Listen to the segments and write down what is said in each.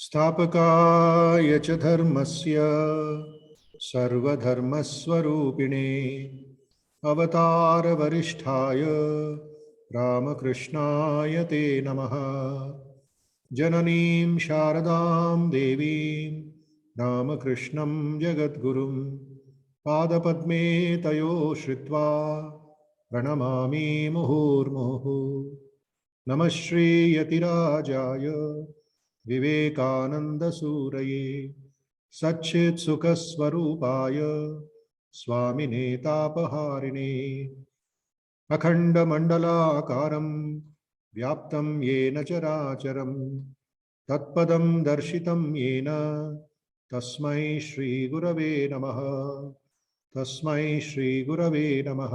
स्थापकाय च धर्मस्य सर्वधर्मस्वरूपिणे अवतारवरिष्ठाय रामकृष्णाय ते नमः। जननीं शारदां देवीं रामकृष्णं जगद्गुरुं पादपद्मे तयो श्रित्वा प्रणमामि मुहुर्मुहुः। नमः श्रीयतिराजाय विवेकानन्दसूरये सच्चित्सुखस्वरूपाय स्वामिने तापहारिणे अखण्डमण्डलाकारं व्याप्तं येन चराचरं तत्पदं दर्शितं येन तस्मै श्रीगुरवे नमः। तस्मै श्रीगुरवे नमः।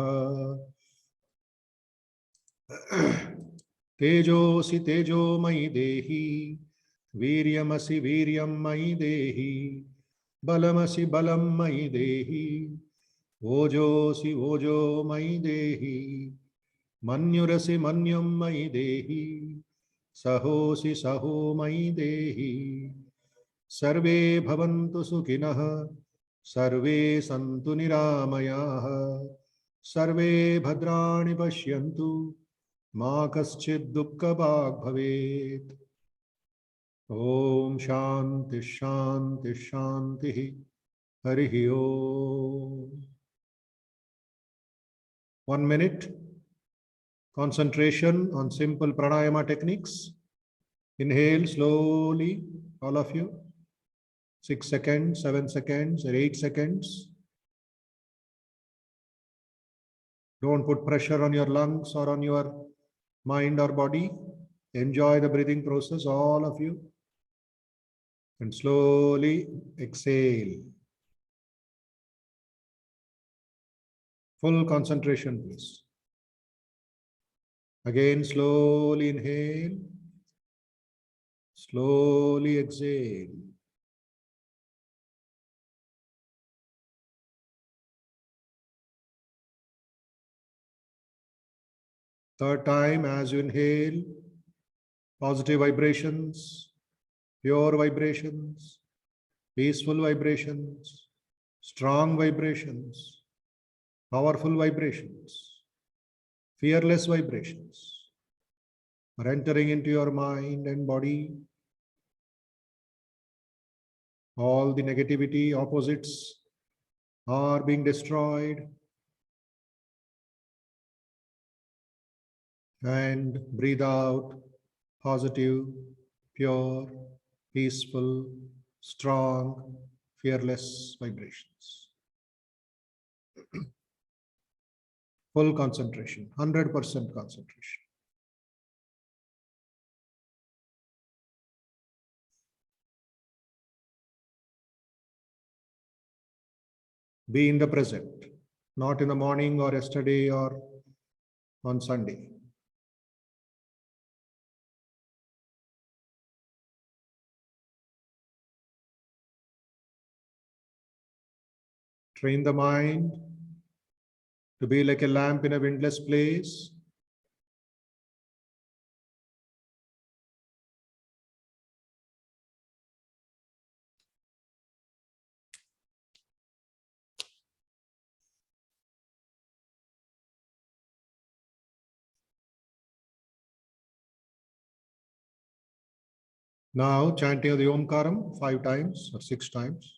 तेजोसि तेजोमयि देहि वीर्यमसि वीर्यं मयि देहि बलमसि बलं मयि देहि ओजोसि ओजो मयि देहि मन्युरसि मन्युं मयि देहि सहोसि सहो मयि देहि। सर्वे भवन्तु सुखिनः सर्वे सन्तु निरामयाः सर्वे भद्राणि पश्यन्तु मा कश्चित् दुःखभाग् भवेत्। ओम शांति शांति शांति हरिः ओम। 1 minute concentration on simple pranayama techniques. Inhale slowly, all of you. 6 seconds, 7 seconds, or 8 seconds. Don't put pressure on your lungs or on your mind or body. Enjoy the breathing process, all of you. And slowly exhale. Full concentration, please. Again, slowly inhale. Slowly exhale. Third time, as you inhale, positive vibrations, pure vibrations, peaceful vibrations, strong vibrations, powerful vibrations, fearless vibrations are entering into your mind and body. All the negativity, opposites are being destroyed. And breathe out positive, pure, peaceful, strong, fearless vibrations. Full concentration, 100% concentration. Be in the present, not in the morning or yesterday or on Sunday. Train the mind to be like a lamp in a windless place. Now chanting the Omkaram 5 times or 6 times.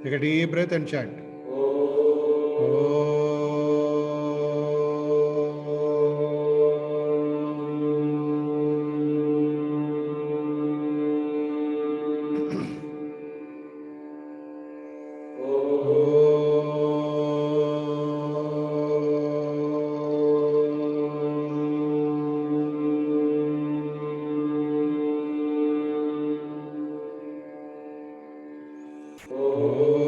Take a deep breath and chant. Oh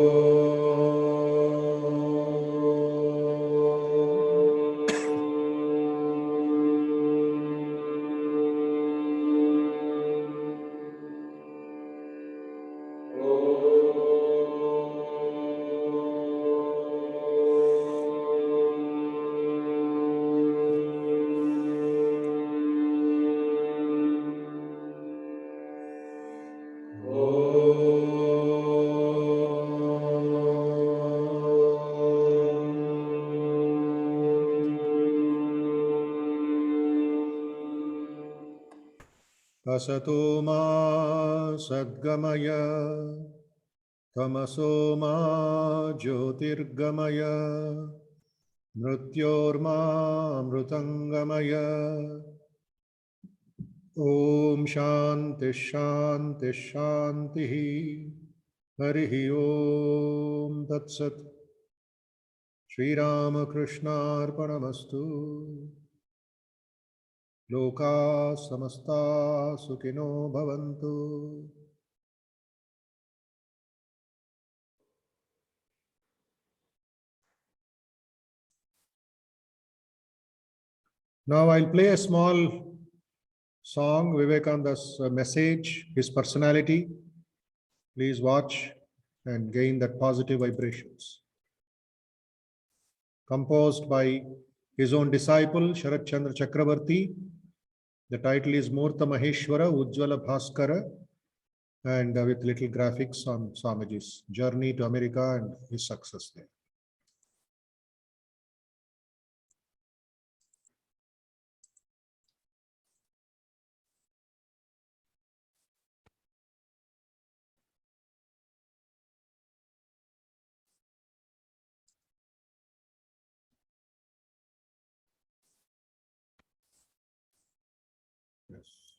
Asato ma sadgamaya tamaso ma jyotirgamaya mrityorma amrutangamaya. Om Shanti Shanti Shanti. Harihi Om Tat Sat. Shri Ramakrishna Arpanamastu. Loka samasta sukhino bhavantu. Now I'll play a small song, Vivekananda's message, his personality. Please watch and gain that positive vibrations. Composed by his own disciple, Sharat Chandra Chakravarti. The title is Murta Maheshwara Ujjvala Bhaskara, and with little graphics on Swamiji's journey to America and his success there. Yes.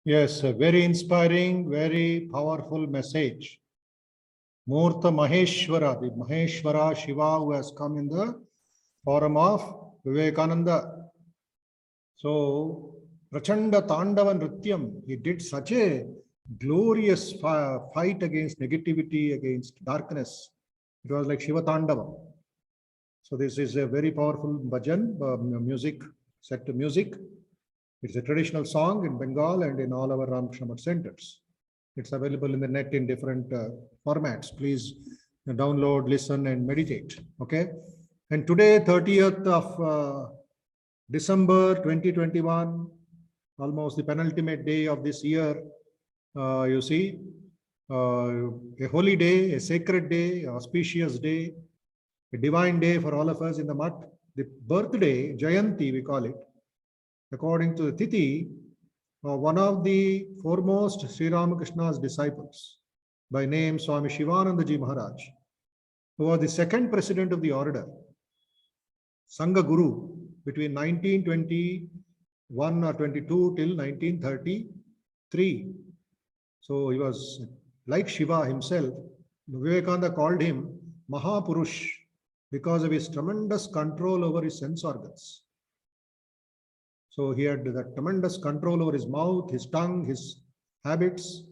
Yes, a very inspiring, very powerful message. Murta Maheshwara, the Maheshwara Shiva who has come in the form of Vivekananda. So, Prachanda Tandava Nrityam, he did such a glorious fight against negativity, against darkness. It was like Shiva Tandava. So, this is a very powerful bhajan, music, set to music. It's a traditional song in Bengal and in all our Ramakrishna centers. It's available in the net in different formats. Please download, listen, and meditate. Okay. And today, 30th of December 2021, almost the penultimate day of this year, you see, a holy day, a sacred day, auspicious day, a divine day for all of us in the Mutt. The birthday, Jayanti, we call it, according to the Tithi, one of the foremost Sri Ramakrishna's disciples, by name Swami Shivanandaji Maharaj, who was the second president of the order, Sangha Guru, between 1921 or 22 till 1933. So he was like Shiva himself. Vivekananda called him Mahapurush because of his tremendous control over his sense organs. So he had that tremendous control over his mouth, his tongue, his habits.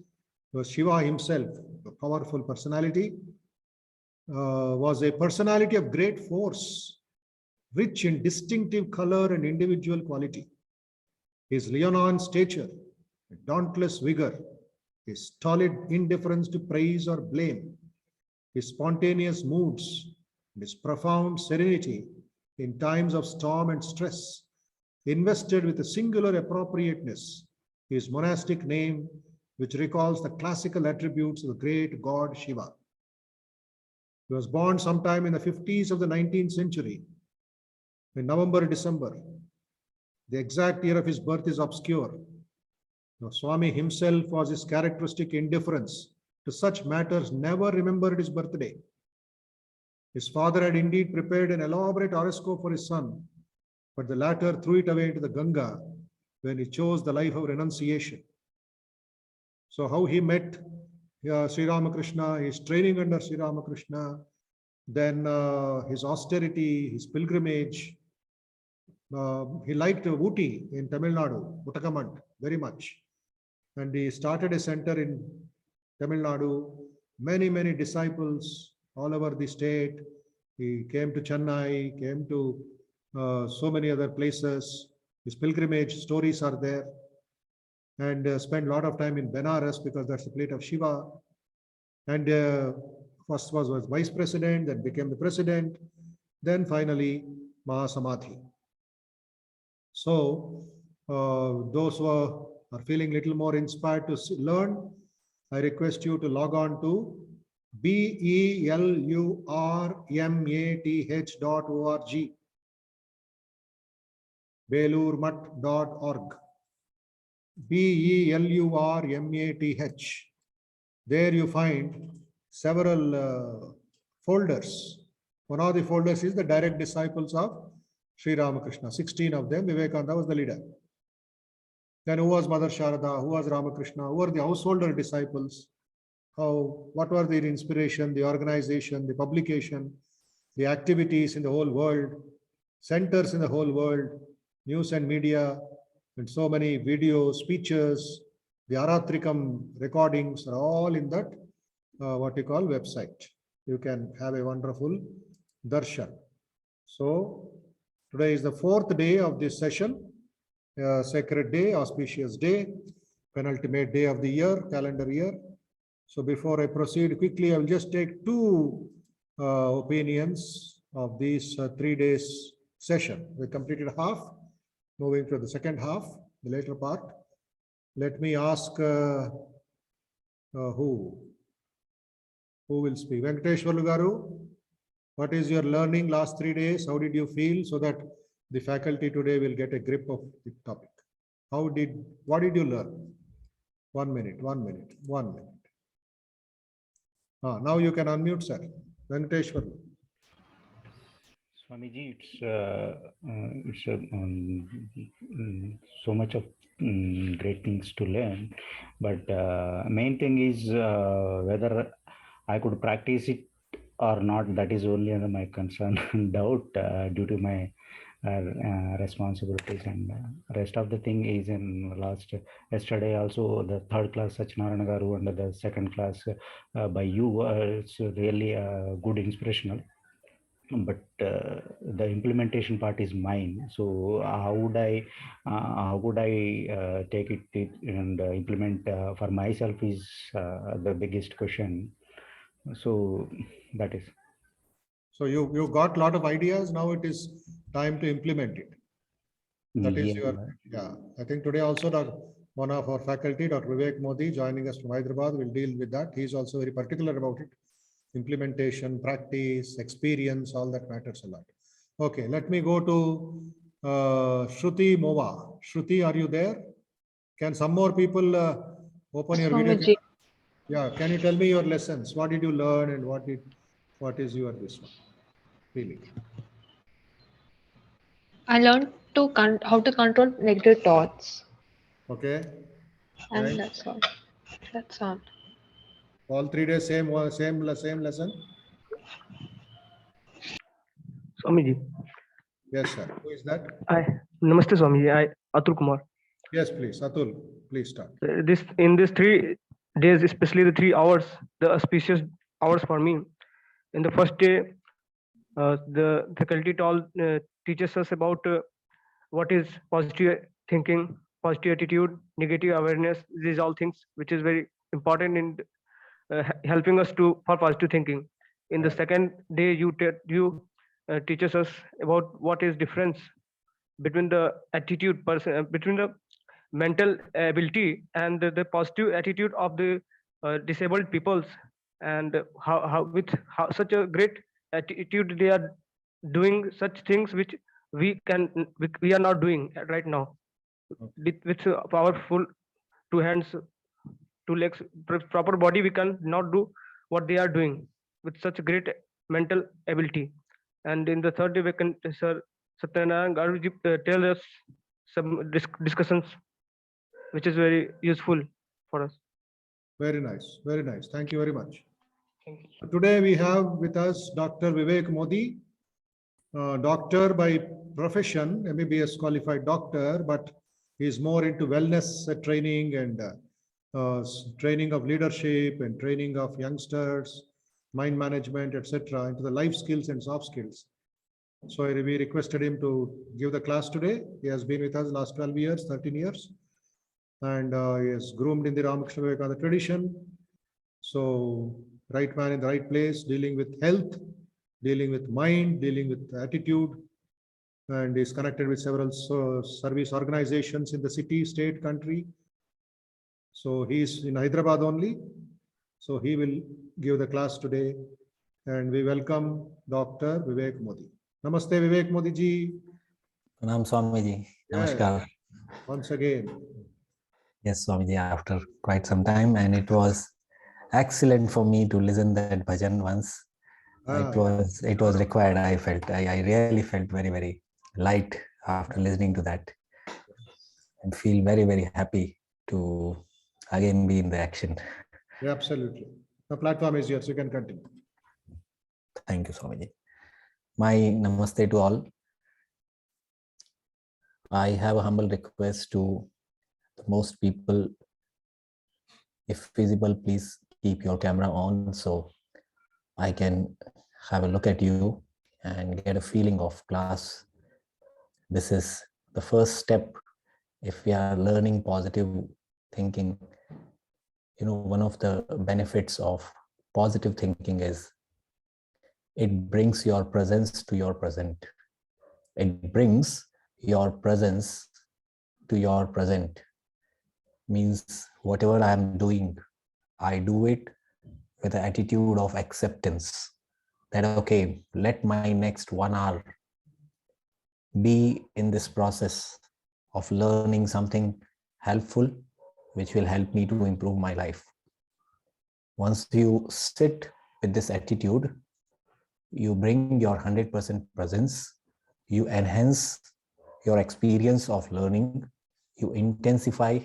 It was Shiva himself, a powerful personality, was a personality of great force, rich in distinctive color and individual quality. His leonine stature, dauntless vigor, his stolid indifference to praise or blame, his spontaneous moods, his profound serenity in times of storm and stress, invested with a singular appropriateness his monastic name, which recalls the classical attributes of the great god Shiva. He was born sometime in the 50s of the 19th century, in November, December. The exact year of his birth is obscure. Now, Swami himself was his characteristic indifference to such matters, never remembered his birthday. His father had indeed prepared an elaborate horoscope for his son, but the latter threw it away into the Ganga when he chose the life of renunciation. So how he met Sri Ramakrishna, his training under Sri Ramakrishna, then his austerity, his pilgrimage. He liked Ooty in Tamil Nadu, Uttakamand, very much. And he started a center in Tamil Nadu, many disciples all over the state. He came to Chennai, came to so many other places. His pilgrimage stories are there. And spent a lot of time in Benares because that's the plate of Shiva. And first was vice president, then became the president, then finally Mahasamadhi. So those who are feeling a little more inspired to learn, I request you to log on to belurmath.org, belurmath.org, belurmath. There you find several folders. One of the folders is the direct disciples of Sri Ramakrishna, 16 of them. Vivekananda was the leader. Then who was Mother Sharada, who was Ramakrishna, who were the householder disciples, what were their inspiration, the organization, the publication, the activities in the whole world, centers in the whole world, news and media, and so many videos, speeches, the Aratrikam recordings are all in that, what you call website. You can have a wonderful darshan. So today is the 4th day of this session, sacred day, auspicious day, penultimate day of the year, calendar year. So before I proceed quickly, I will just take two opinions of these 3 days session. We completed half, moving to the second half, the later part. Let me ask who will speak? Venkateshwarlu Garu, what is your learning last 3 days? How did you feel? So that the faculty today will get a grip of the topic. What did you learn? 1 minute, 1 minute, 1 minute. Now you can unmute, sir. Venkateshwar. Swamiji, so much of great things to learn, but main thing is whether I could practice it or not. That is only my concern and doubt due to my responsibilities, and rest of the thing is in yesterday also the third class Sachinarana Garu and the second class by you. It's really good inspirational, but the implementation part is mine. So how would I take it and implement for myself is the biggest question. So that is. So you got a lot of ideas. Now it is time to implement it. That is Yeah. I think today also one of our faculty, Dr. Vivek Modi, joining us from Hyderabad, will deal with that. He is also very particular about it. Implementation, practice, experience, all that matters a lot. Okay, let me go to Shruti Mova. Shruti, are you there? Can some more people open your video? Swamiji. Yeah, can you tell me your lessons? What did you learn and what is your this one feeling? I learned to how to control negative thoughts, Okay. and that's all. That's all. All 3 days same lesson. Swamiji. Yes, sir. Who is that? Namaste, Swamiji. Atul Kumar. Yes, please. Atul, please start. In this 3 days, especially the 3 hours, the auspicious hours for me. In the first day, the faculty teaches us about what is positive thinking, positive attitude, negative awareness. These all things which is very important in helping us for positive thinking. In the second day, you teaches us about what is difference between the attitude between the mental ability and the positive attitude of the disabled peoples, and how such a great attitude they are doing such things which we are not doing right now. With powerful 2 hands, 2 legs, proper body, we can not do what they are doing with such great mental ability. And in the third day, we can Sir Satyanarayana Garuji tell us some discussions which is very useful for us. Very nice. Very nice. Thank you very much. Thank you. Today we have with us Dr. Vivek Modi, doctor by profession, MBBS qualified doctor, but he is more into wellness training and training of leadership and training of youngsters, mind management, etc., into the life skills and soft skills. So we requested him to give the class today. He has been with us last 12 years, 13 years. And he is groomed in the Ramakrishna Vivekananda tradition. So right man in the right place, dealing with health, dealing with mind, dealing with attitude, and is connected with several service organizations in the city, state, country. So he is in Hyderabad only. So he will give the class today. And we welcome Dr. Vivek Modi. Namaste, Vivek Modi ji. Pranam Swamiji. Namaskar. Once again. Yes, Swamiji, after quite some time, and it was excellent for me to listen that bhajan once. It was required. I really felt very, very light after listening to that, and feel very, very happy to again be in the action. Yeah, absolutely. The platform is yours. You can continue. Thank you, Swamiji. My namaste to all. I have a humble request to most people. If feasible, please keep your camera on so I can have a look at you and get a feeling of class. This is the first step if we are learning positive thinking. You know, one of the benefits of positive thinking is it brings your presence to your present. It brings your presence to your present. Means whatever I am doing, I do it with an attitude of acceptance. That okay, let my next 1 hour be in this process of learning something helpful, which will help me to improve my life. Once you sit with this attitude, you bring your 100% presence, you enhance your experience of learning, you intensify,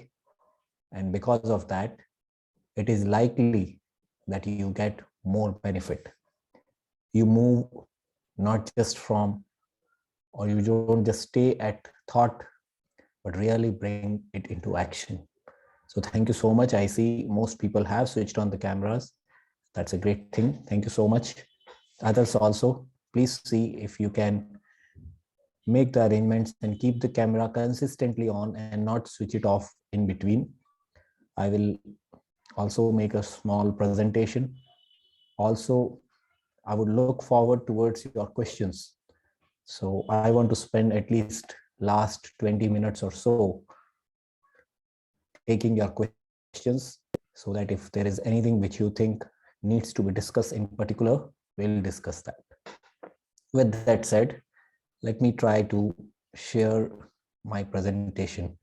and because of that, it is likely that you get more benefit. You move not just from, or you don't just stay at thought, but really bring it into action. So thank you so much. I see most people have switched on the cameras. That's a great thing. Thank you so much. Others also, please see if you can make the arrangements and keep the camera consistently on and not switch it off in between. I will also make a small presentation. Also, I would look forward towards your questions. So I want to spend at least last 20 minutes or so taking your questions, so that if there is anything which you think needs to be discussed in particular, we'll discuss that. With that said, let me try to share my presentation.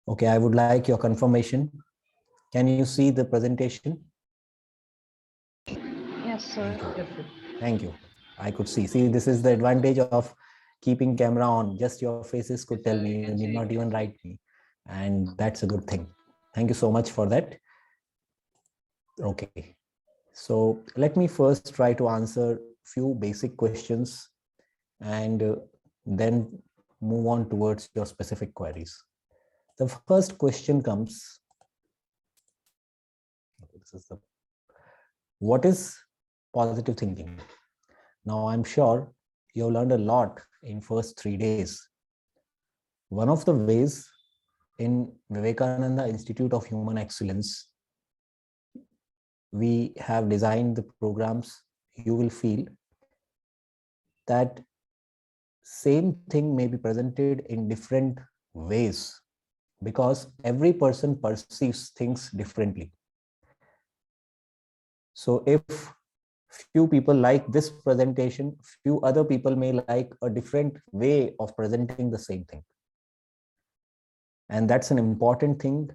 Okay, I would like your confirmation. Can you see the presentation? Yes, sir. Thank you. I could see. See, this is the advantage of keeping camera on. Just your faces could tell me. You need not even write me. And that's a good thing. Thank you so much for that. Okay. So let me first try to answer few basic questions and then move on towards your specific queries. The first question comes, what is positive thinking? Now, I'm sure you learned a lot in first 3 days. One of the ways in Vivekananda Institute of Human Excellence, we have designed the programs, you will feel that same thing may be presented in different ways because every person perceives things differently. So if few people like this presentation, few other people may like a different way of presenting the same thing. And that's an important thing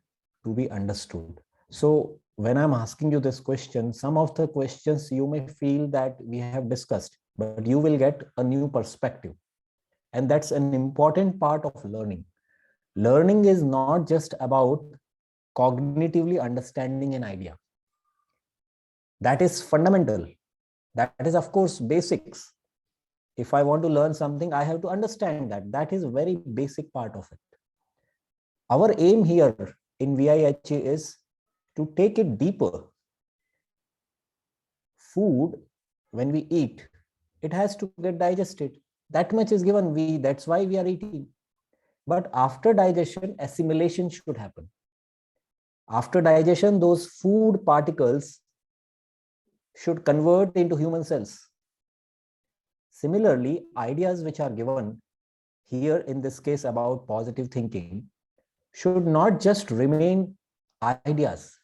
to be understood. So when I'm asking you this question, some of the questions you may feel that we have discussed, but you will get a new perspective. And that's an important part of learning. Learning is not just about cognitively understanding an idea. That is fundamental. That is, of course, basics. If I want to learn something, I have to understand that. That is a very basic part of it. Our aim here in VIHE is to take it deeper. Food, when we eat, it has to get digested. That much is given. That's why we are eating. But after digestion, assimilation should happen. After digestion, those food particles should convert into human cells. Similarly, ideas which are given here in this case about positive thinking should not just remain ideas,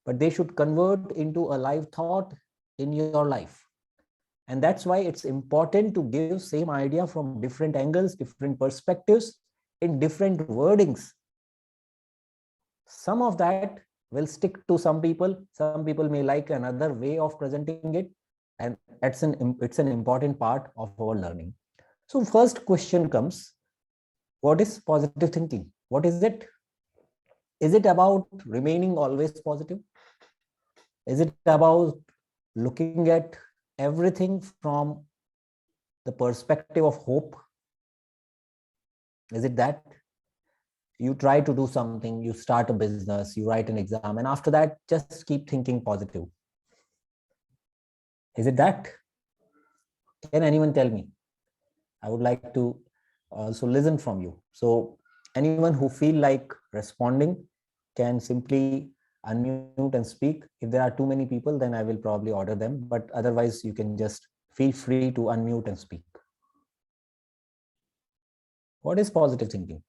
but they should convert into a live thought in your life. And that's why it's important to give same idea from different angles, different perspectives, in different wordings. Some of that will stick to some people may like another way of presenting it, and it's an important part of our learning. So first question comes, what is positive thinking? What is it? Is it about remaining always positive? Is it about looking at everything from the perspective of hope? Is it that you try to do something, you start a business, you write an exam, and after that, just keep thinking positive? Is it that? Can anyone tell me? I would like to also listen from you. So anyone who feel like responding can simply unmute and speak. If there are too many people, then I will probably order them, but otherwise you can just feel free to unmute and speak. What is positive thinking?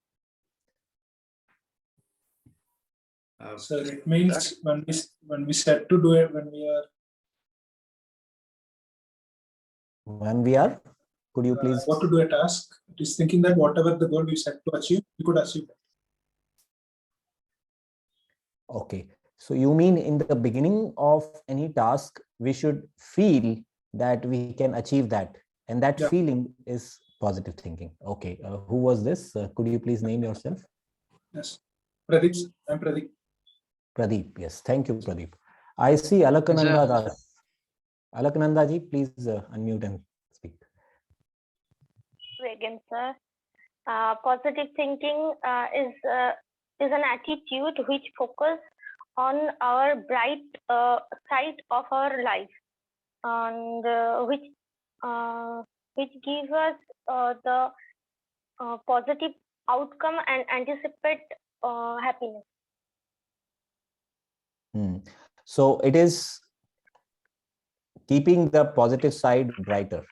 So it means when we set to do it, when we are When we are, could you please? What to do a task? It is thinking that whatever the goal we set to achieve, we could achieve that. Okay. So you mean in the beginning of any task, we should feel that we can achieve that. And that Yeah. feeling is positive thinking. Okay. Who was this? Could you please name yourself? Yes. Pradeep, I'm Pradeep. Pradeep. Yes. Thank you, Pradeep. I see Alakananda Das. Alakananda ji, please unmute and speak. Again, sir. Positive thinking is an attitude which focus on our bright side of our life, and which gives us the positive outcome and anticipate happiness. So it is keeping the positive side brighter,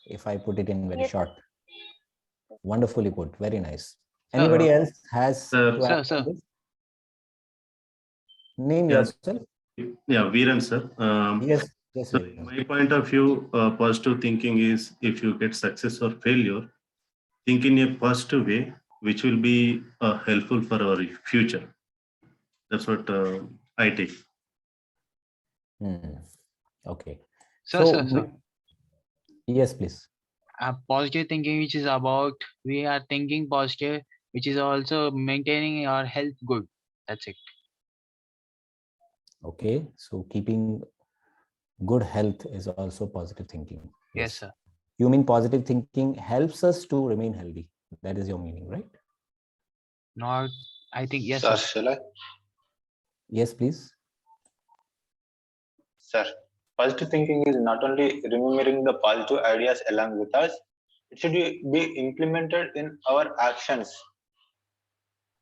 if I put it in very Yes, short. Wonderfully put. Very nice. Sir, Anybody else has sir, to add sir. on this? Name Yes. yourself. Yeah, Viren, sir. Yes. Yes. So Viren. in my point of view, positive thinking is if you get success or failure, think in a positive way, which will be helpful for our future. That's what I take. Okay. Sir, sir. Yes, please. Positive thinking, which is about we are thinking positive, which is also maintaining our health good. That's it. Okay. So keeping good health is also positive thinking. Yes, sir. You mean positive thinking helps us to remain healthy. That is your meaning, right? Not, I think, yes, Sir, sir. shall I? Yes, please. Sir, positive thinking is not only remembering the positive ideas along with us, it should be implemented in our actions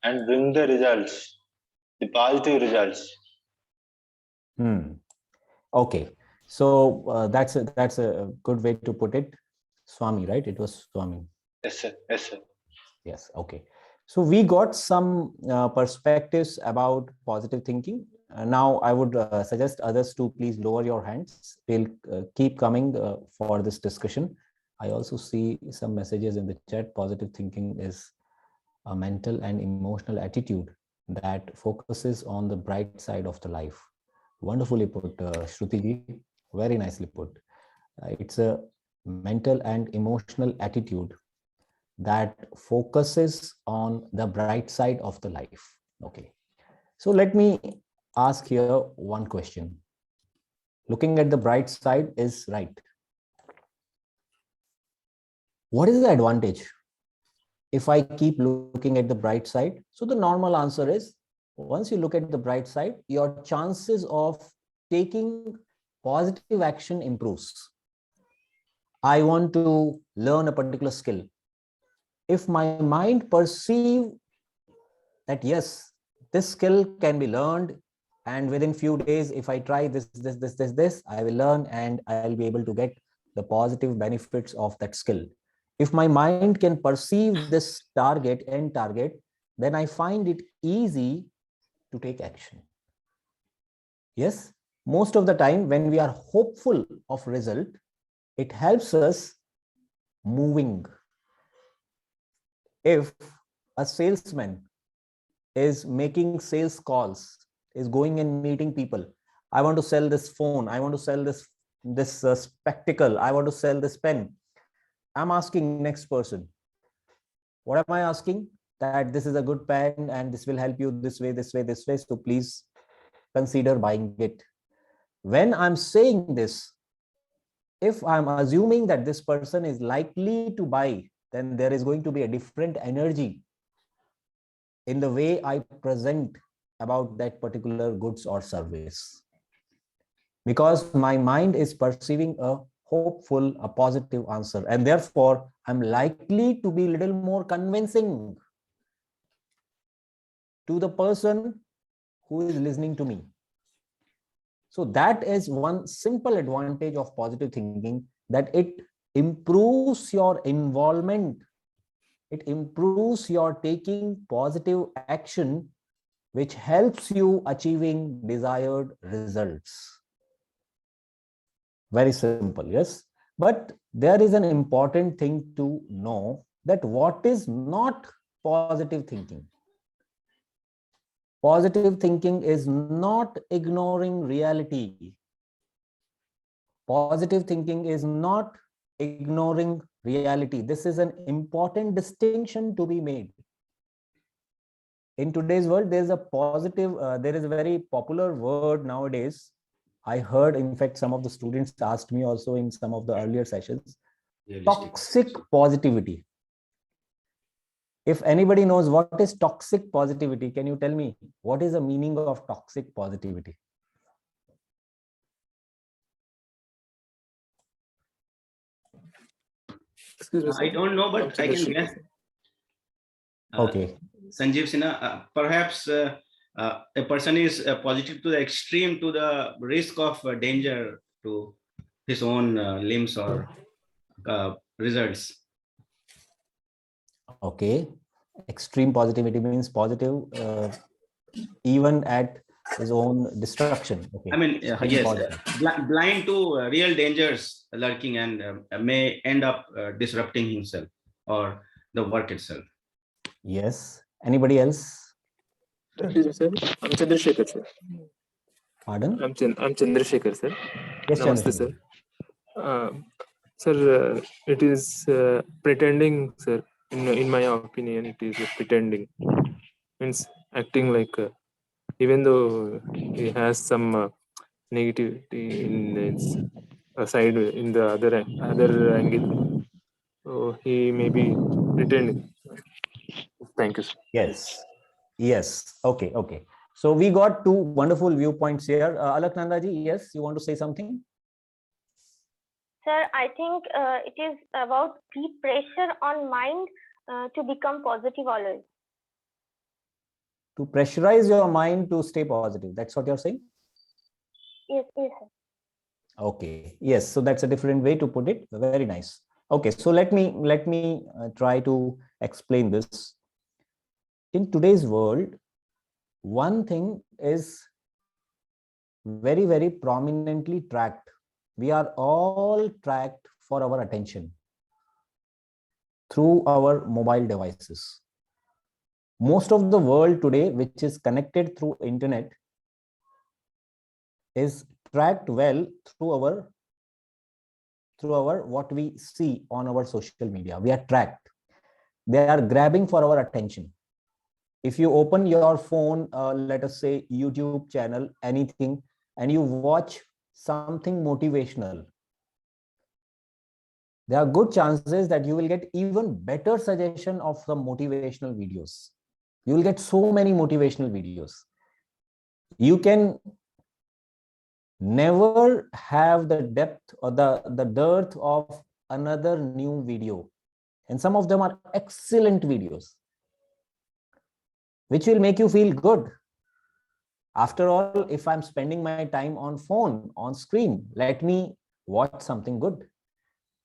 and bring the results, the positive results. Okay. So that's a good way to put it. Swami, right? It was Swami. Yes, sir. Yes, sir. Yes. Okay. So we got some perspectives about positive thinking. Now I would suggest others to please lower your hands. We'll keep coming for this discussion. I also see some messages in the chat. Positive thinking is a mental and emotional attitude that focuses on the bright side of the life. Wonderfully put, Shruti ji. Very nicely put. It's a mental and emotional attitude that focuses on the bright side of the life. Okay. So let me ask here one question. Looking at the bright side is right. What is the advantage if I keep looking at the bright side? So the normal answer is, once you look at the bright side, your chances of taking positive action improves. I want to learn a particular skill. If my mind perceive that yes, this skill can be learned, and within few days, if I try this, I will learn and I'll be able to get the positive benefits of that skill. If my mind can perceive this end target, then I find it easy to take action. Yes, most of the time when we are hopeful of result, it helps us moving. If a salesman is making sales calls, is going and meeting people, I want to sell this phone, I want to sell this spectacle, I want to sell this pen. I'm asking next person, what am I asking? That this is a good pen and this will help you this way, so please consider buying it. When I'm saying this, if I'm assuming that this person is likely to buy, then there is going to be a different energy in the way I present about that particular goods or service. Because my mind is perceiving a hopeful, a positive answer, and therefore I'm likely to be a little more convincing to the person who is listening to me. So that is one simple advantage of positive thinking, that it improves your involvement. It improves your taking positive action, which helps you achieving desired results. Very simple, yes. But there is an important thing to know, that what is not positive thinking. Positive thinking is not ignoring reality. Positive thinking is not ignoring reality. This is an important distinction to be made. In today's world, there is a very popular word nowadays. I heard, in fact, some of the students asked me also in some of the earlier sessions, toxic positivity. If anybody knows what is toxic positivity, can you tell me what is the meaning of toxic positivity? Excuse me, I don't know, but I can guess. Okay. Sanjeev Sinha, perhaps a person is positive to the extreme, to the risk of danger to his own limbs or results. Okay. Extreme positivity means positive even at his own destruction. Okay. I mean, yes, blind to real dangers lurking and may end up disrupting himself or the work itself. Yes. Anybody else? Excuse me, sir. I'm Chandrasekhar, sir. Pardon? I'm Chandrasekhar, sir. Yes, Namaste, sir. Sir, it is pretending, sir. In my opinion, it is pretending. Means acting like, even though he has some negativity in its side, in the other angle, so he may be pretending. Thank you, sir. Yes. Yes. Okay. Okay. So we got two wonderful viewpoints here. Alaknanda ji, yes, you want to say something? Sir, I think it is about keep pressure on mind to become positive always. To pressurize your mind to stay positive. That's what you're saying? Yes, yes, sir. Okay. Yes. So that's a different way to put it. Very nice. Okay. So let me try to explain this. In today's world, one thing is very, very prominently tracked. We are all tracked for our attention through our mobile devices. Most of the world today, which is connected through internet, is tracked well through our what we see on our social media. We are tracked. They are grabbing for our attention. If you open your phone, let us say YouTube channel, anything, and you watch something motivational, there are good chances that you will get even better suggestion of some motivational videos. You will get so many motivational videos. You can never have the depth or the dearth of another new video. And some of them are excellent videos, which will make you feel good. After all, if I'm spending my time on phone, on screen, let me watch something good.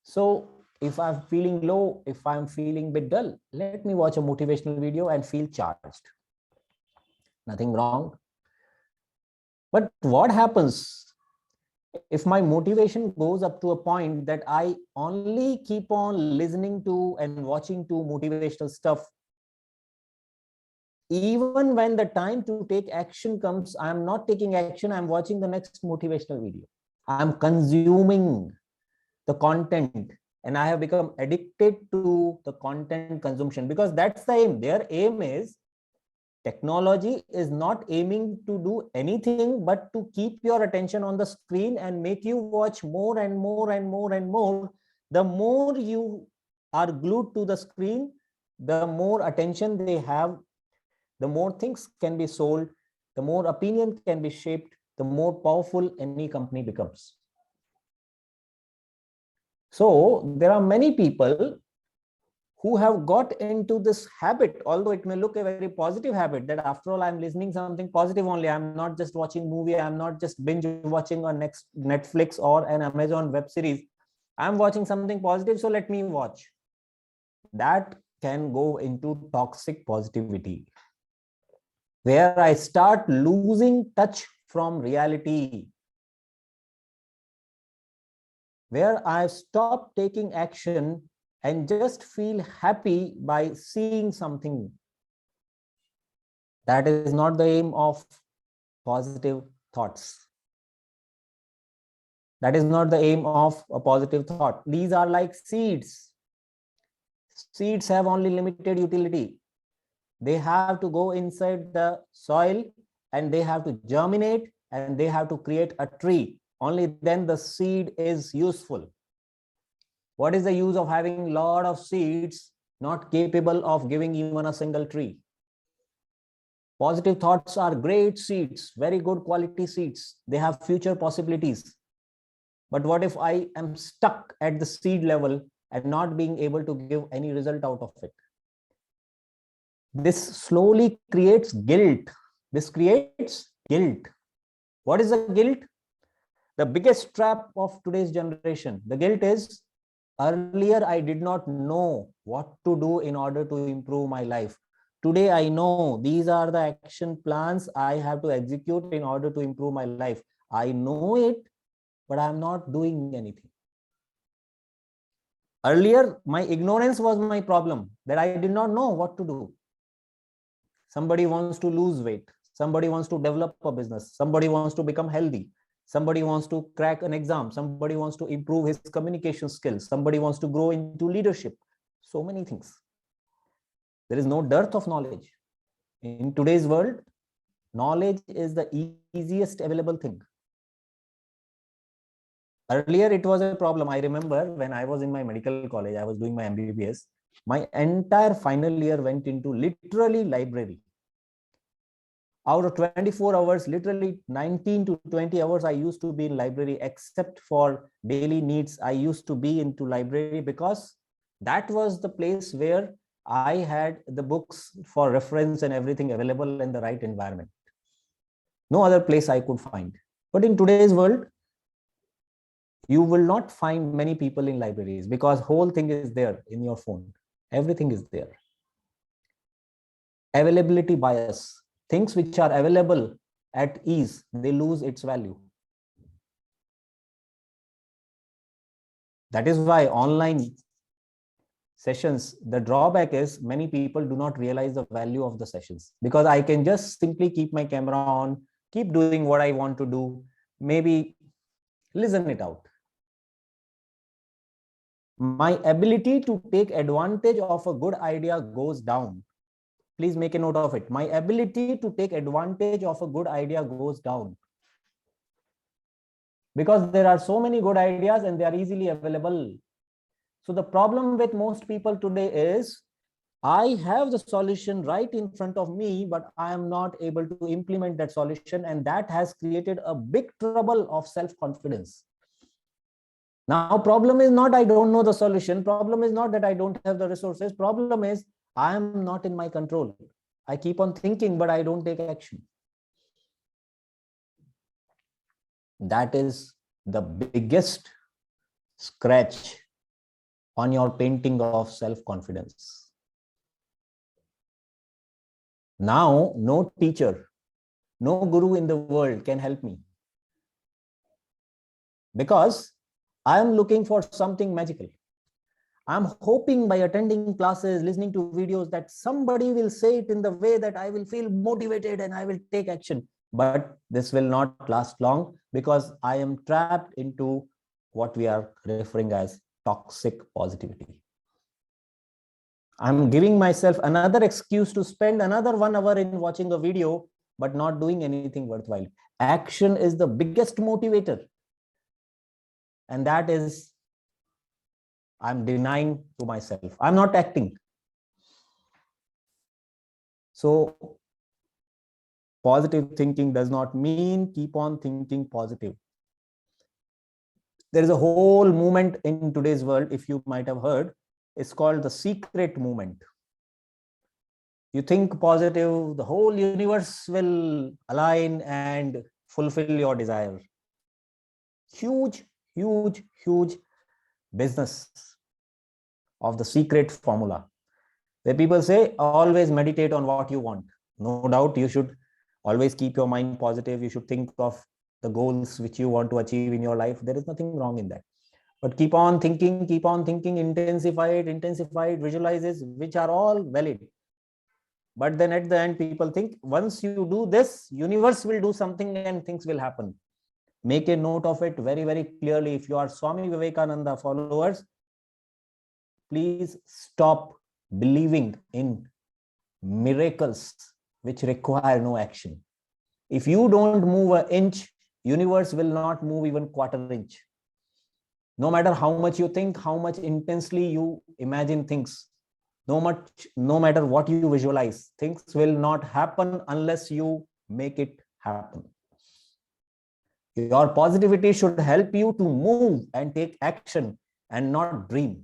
So if I'm feeling low, if I'm feeling a bit dull, let me watch a motivational video and feel charged. Nothing wrong. But what happens if my motivation goes up to a point that I only keep on listening to and watching to motivational stuff? Even when the time to take action comes, I'm not taking action. I'm watching the next motivational video. I'm consuming the content, and I have become addicted to the content consumption, because that's the aim. Their aim is, technology is not aiming to do anything but to keep your attention on the screen and make you watch more and more and more and more. The more you are glued to the screen, the more attention they have, the more things can be sold, the more opinion can be shaped, the more powerful any company becomes. So there are many people who have got into this habit, although it may look a very positive habit, that after all, I'm listening something positive only. I'm not just watching movie. I'm not just binge watching on Netflix or an Amazon web series. I'm watching something positive, so let me watch. That can go into toxic positivity, where I start losing touch from reality. where I stop taking action and just feel happy by seeing something. That is not the aim of positive thoughts. That is not the aim of a positive thought. These are like seeds. Seeds have only limited utility. They have to go inside the soil and they have to germinate and they have to create a tree. Only then the seed is useful. What is the use of having a lot of seeds not capable of giving even a single tree? Positive thoughts are great seeds, very good quality seeds. They have future possibilities. But what if I am stuck at the seed level and not being able to give any result out of it? This slowly creates guilt. This creates guilt. What is the guilt? The biggest trap of today's generation. The guilt is, earlier I did not know what to do in order to improve my life. Today I know these are the action plans I have to execute in order to improve my life. I know it, but I'm not doing anything. Earlier, my ignorance was my problem, that I did not know what to do. Somebody wants to lose weight. Somebody wants to develop a business. Somebody wants to become healthy. Somebody wants to crack an exam. Somebody wants to improve his communication skills. Somebody wants to grow into leadership. So many things. There is no dearth of knowledge. In today's world, knowledge is the easiest available thing. Earlier, it was a problem. I remember when I was in my medical college, I was doing my MBBS. My entire final year went into literally library. Out of 24 hours, literally 19 to 20 hours, I used to be in library, except for daily needs. I used to be into library because that was the place where I had the books for reference and everything available in the right environment. No other place I could find. But in today's world, you will not find many people in libraries because whole thing is there in your phone. Everything is there. Availability bias. Things which are available at ease, they lose its value. That is why online sessions, the drawback is many people do not realize the value of the sessions, because I can just simply keep my camera on, keep doing what I want to do, maybe listen it out. My ability to take advantage of a good idea goes down. Please make a note of it. My ability to take advantage of a good idea goes down. Because there are so many good ideas and they are easily available. So the problem with most people today is, I have the solution right in front of me, but I am not able to implement that solution. And that has created a big trouble of self-confidence. Now, problem is not I don't know the solution. Problem is not that I don't have the resources. Problem is I am not in my control. I keep on thinking, but I don't take action. That is the biggest scratch on your painting of self-confidence. Now, no teacher, no guru in the world can help me, because I am looking for something magical. I'm hoping by attending classes, listening to videos, that somebody will say it in the way that I will feel motivated and I will take action. But this will not last long, because I am trapped into what we are referring as toxic positivity. I'm giving myself another excuse to spend another 1 hour in watching a video, but not doing anything worthwhile. Action is the biggest motivator. And that is, I'm denying to myself. I'm not acting. So positive thinking does not mean keep on thinking positive. There is a whole movement in today's world, if you might have heard, it's called the secret movement. You think positive, the whole universe will align and fulfill your desire. Huge, huge, huge business of the secret formula, where people say always meditate on what you want. No doubt you should always keep your mind positive. You should think of the goals which you want to achieve in your life. There is nothing wrong in that. But keep on thinking, intensify it, visualizes, which are all valid. But then at the end, people think once you do this, universe will do something and things will happen. Make a note of it very, very clearly. If you are Swami Vivekananda followers, please stop believing in miracles which require no action. If you don't move an inch, universe will not move even quarter inch. No matter how much you think, how much intensely you imagine things, no matter what you visualize, things will not happen unless you make it happen. Your positivity should help you to move and take action and not dream.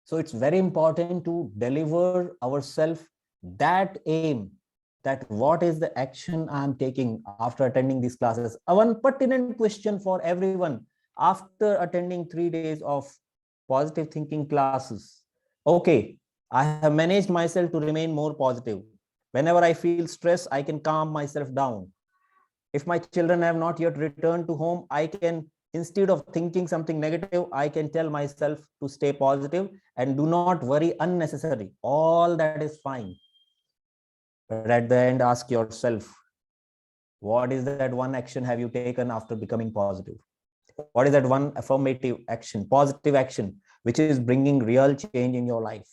So it's very important to deliver ourselves that aim, that what is the action I'm taking after attending these classes. One pertinent question for everyone after attending 3 days of positive thinking classes. Okay, I have managed myself to remain more positive. Whenever I feel stress, I can calm myself down. If my children have not yet returned to home, I can, instead of thinking something negative, I can tell myself to stay positive and do not worry unnecessarily. All that is fine. But at the end, ask yourself, what is that one action have you taken after becoming positive? What is that one affirmative action, positive action, which is bringing real change in your life?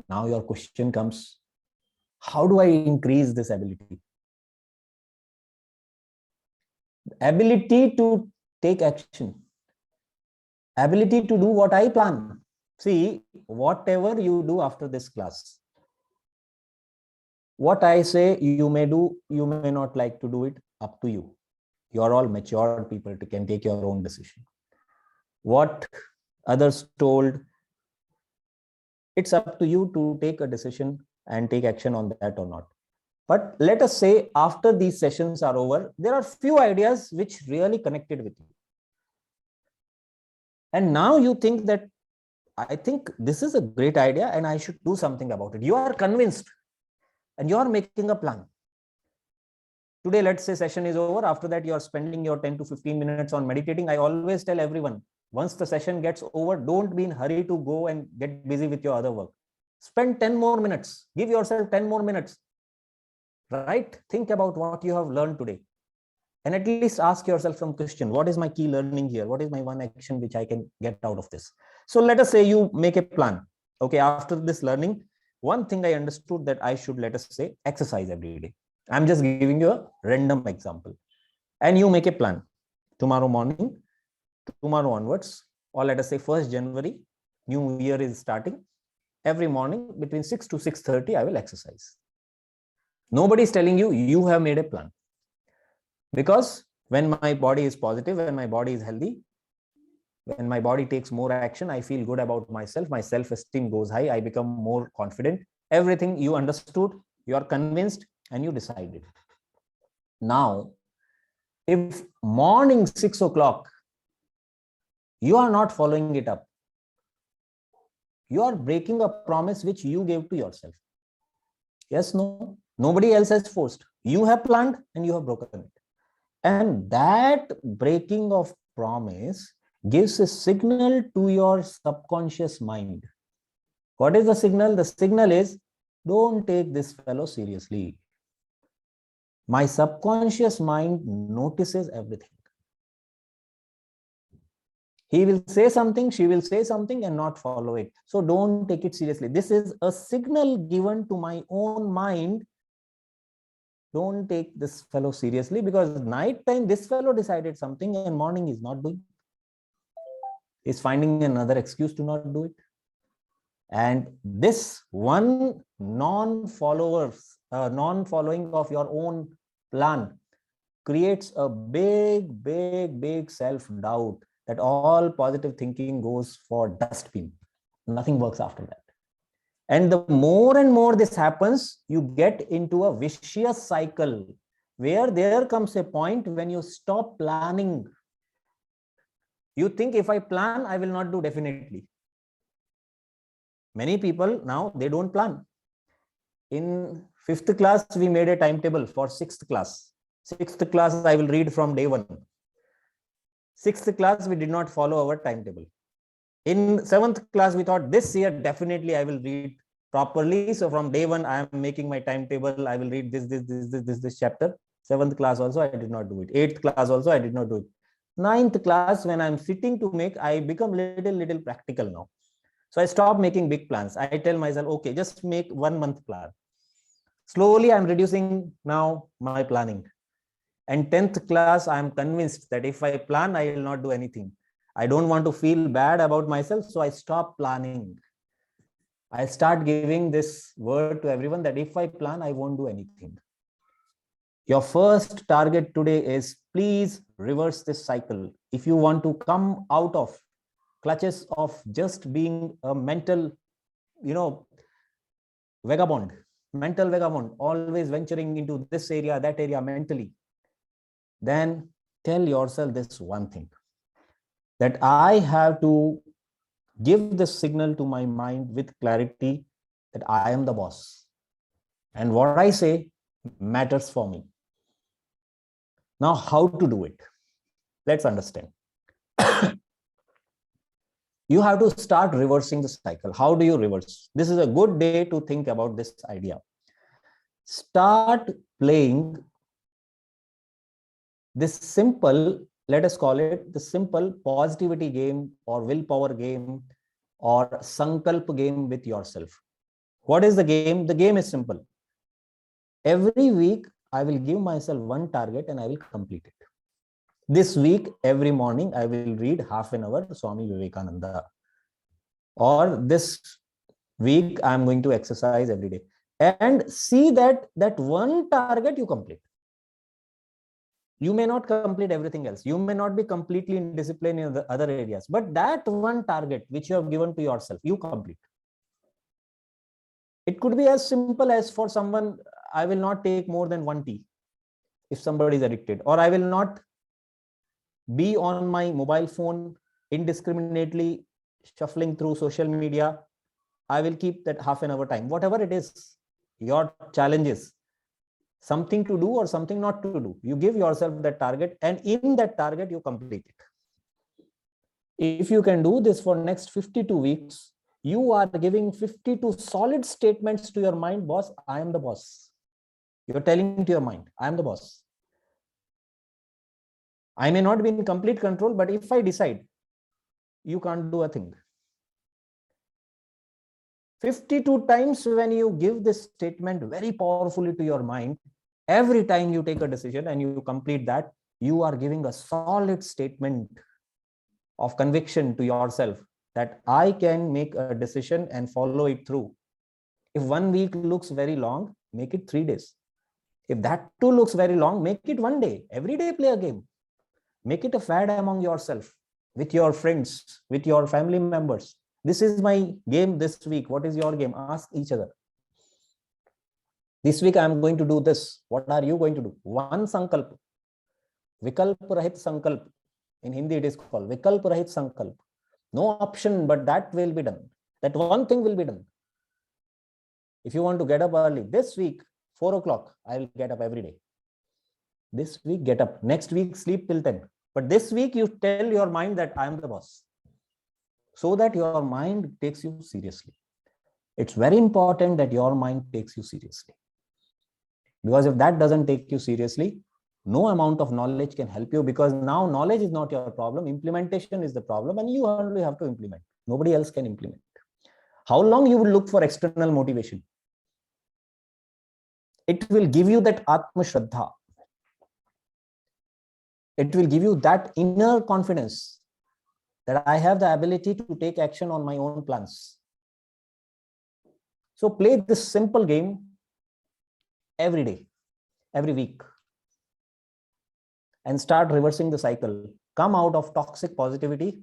Now your question comes, how do I increase this ability? Ability to take action. Ability to do what I plan. See, whatever you do after this class, what I say you may do, you may not like to do it, up to you. You are all mature people to can take your own decision. What others told, it's up to you to take a decision and take action on that or not. But let us say after these sessions are over, there are few ideas which really connected with you. And now you think that, I think this is a great idea and I should do something about it. You are convinced and you are making a plan. Today, let's say session is over. After that, you are spending your 10 to 15 minutes on meditating. I always tell everyone, once the session gets over, don't be in a hurry to go and get busy with your other work. Spend 10 more minutes. Give yourself 10 more minutes. Right? Think about what you have learned today. And at least ask yourself some question. What is my key learning here? What is my one action which I can get out of this? So let us say you make a plan. Okay, after this learning, one thing I understood that I should, let us say, exercise every day. I'm just giving you a random example. And you make a plan. Tomorrow morning, tomorrow onwards, or let us say 1st January, new year is starting. Every morning between 6 to 6:30, I will exercise. Nobody is telling you, you have made a plan. Because when my body is positive, when my body is healthy, when my body takes more action, I feel good about myself. My self-esteem goes high. I become more confident. Everything you understood, you are convinced, and you decided. Now, if morning 6 o'clock, you are not following it up, you are breaking a promise which you gave to yourself. Yes, no, nobody else has forced. You have planned and you have broken it. And that breaking of promise gives a signal to your subconscious mind. What is the signal? The signal is, don't take this fellow seriously. My subconscious mind notices everything. He will say something, she will say something and not follow it. So don't take it seriously. This is a signal given to my own mind. Don't take this fellow seriously, because night time this fellow decided something and morning is not doing. Is finding another excuse to not do it. And this one non-following of your own plan creates a big self-doubt that all positive thinking goes for dustbin. Nothing works after that. And the more and more this happens, you get into a vicious cycle where there comes a point when you stop planning. You think, if I plan, I will not do definitely. Many people now, they don't plan. In 5th class, we made a timetable for 6th class. 6th class, I will read from day 1. 6th class, we did not follow our timetable. In 7th class, we thought this year, definitely I will read properly. So from day 1, I am making my timetable. I will read this chapter. 7th class also, I did not do it. 8th class also, I did not do it. 9th class, when I'm sitting to make, I become little practical now. So I stop making big plans. I tell myself, okay, just make 1 month plan. Slowly, I'm reducing now my planning. And 10th class, I'm convinced that if I plan, I will not do anything. I don't want to feel bad about myself. So I stop planning. I start giving this word to everyone that if I plan, I won't do anything. Your first target today is please reverse this cycle. If you want to come out of clutches of just being a mental, vagabond, always venturing into this area, that area mentally, then tell yourself this one thing, that I have to give this signal to my mind with clarity that I am the boss. And what I say matters for me. Now, how to do it? Let's understand. You have to start reversing the cycle. How do you reverse? This is a good day to think about this idea. Start playing this simple, let us call it the simple positivity game or willpower game or sankalp game with yourself. What is the game? The game is simple. Every week, I will give myself one target and I will complete it. This week, every morning, I will read half an hour Swami Vivekananda. Or this week, I'm going to exercise every day. And see that one target you complete. You may not complete everything else. You may not be completely in discipline in the other areas. But that one target which you have given to yourself, you complete. It could be as simple as for someone, I will not take more than 1 tea if somebody is addicted, or I will not be on my mobile phone indiscriminately shuffling through social media. I will keep that half an hour time, whatever it is, your challenges, something to do or something not to do. You give yourself that target, and in that target, you complete it. If you can do this for next 52 weeks, you are giving 52 solid statements to your mind, boss, I am the boss. You're telling to your mind, I am the boss. I may not be in complete control, but if I decide, you can't do a thing. 52 times when you give this statement very powerfully to your mind, every time you take a decision and you complete that, you are giving a solid statement of conviction to yourself that I can make a decision and follow it through. If 1 week looks very long, make it 3 days. If that too looks very long, make it 1 day. Every day play a game. Make it a fad among yourself, with your friends, with your family members. This is my game this week. What is your game? Ask each other. This week I am going to do this. What are you going to do? One sankalp. Vikalp rahit sankalp. In Hindi it is called Vikalp rahit sankalp. No option, but that will be done. That one thing will be done. If you want to get up early, this week, 4 o'clock, I will get up every day. This week, get up. Next week, sleep till 10. But this week, you tell your mind that I am the boss. So that your mind takes you seriously. It's very important that your mind takes you seriously. Because if that doesn't take you seriously, no amount of knowledge can help you, because now knowledge is not your problem. Implementation is the problem, and you only have to implement. Nobody else can implement. How long you will look for external motivation? It will give you that Atma Shraddha. It will give you that inner confidence that I have the ability to take action on my own plans. So play this simple game every day, every week, and start reversing the cycle. Come out of toxic positivity,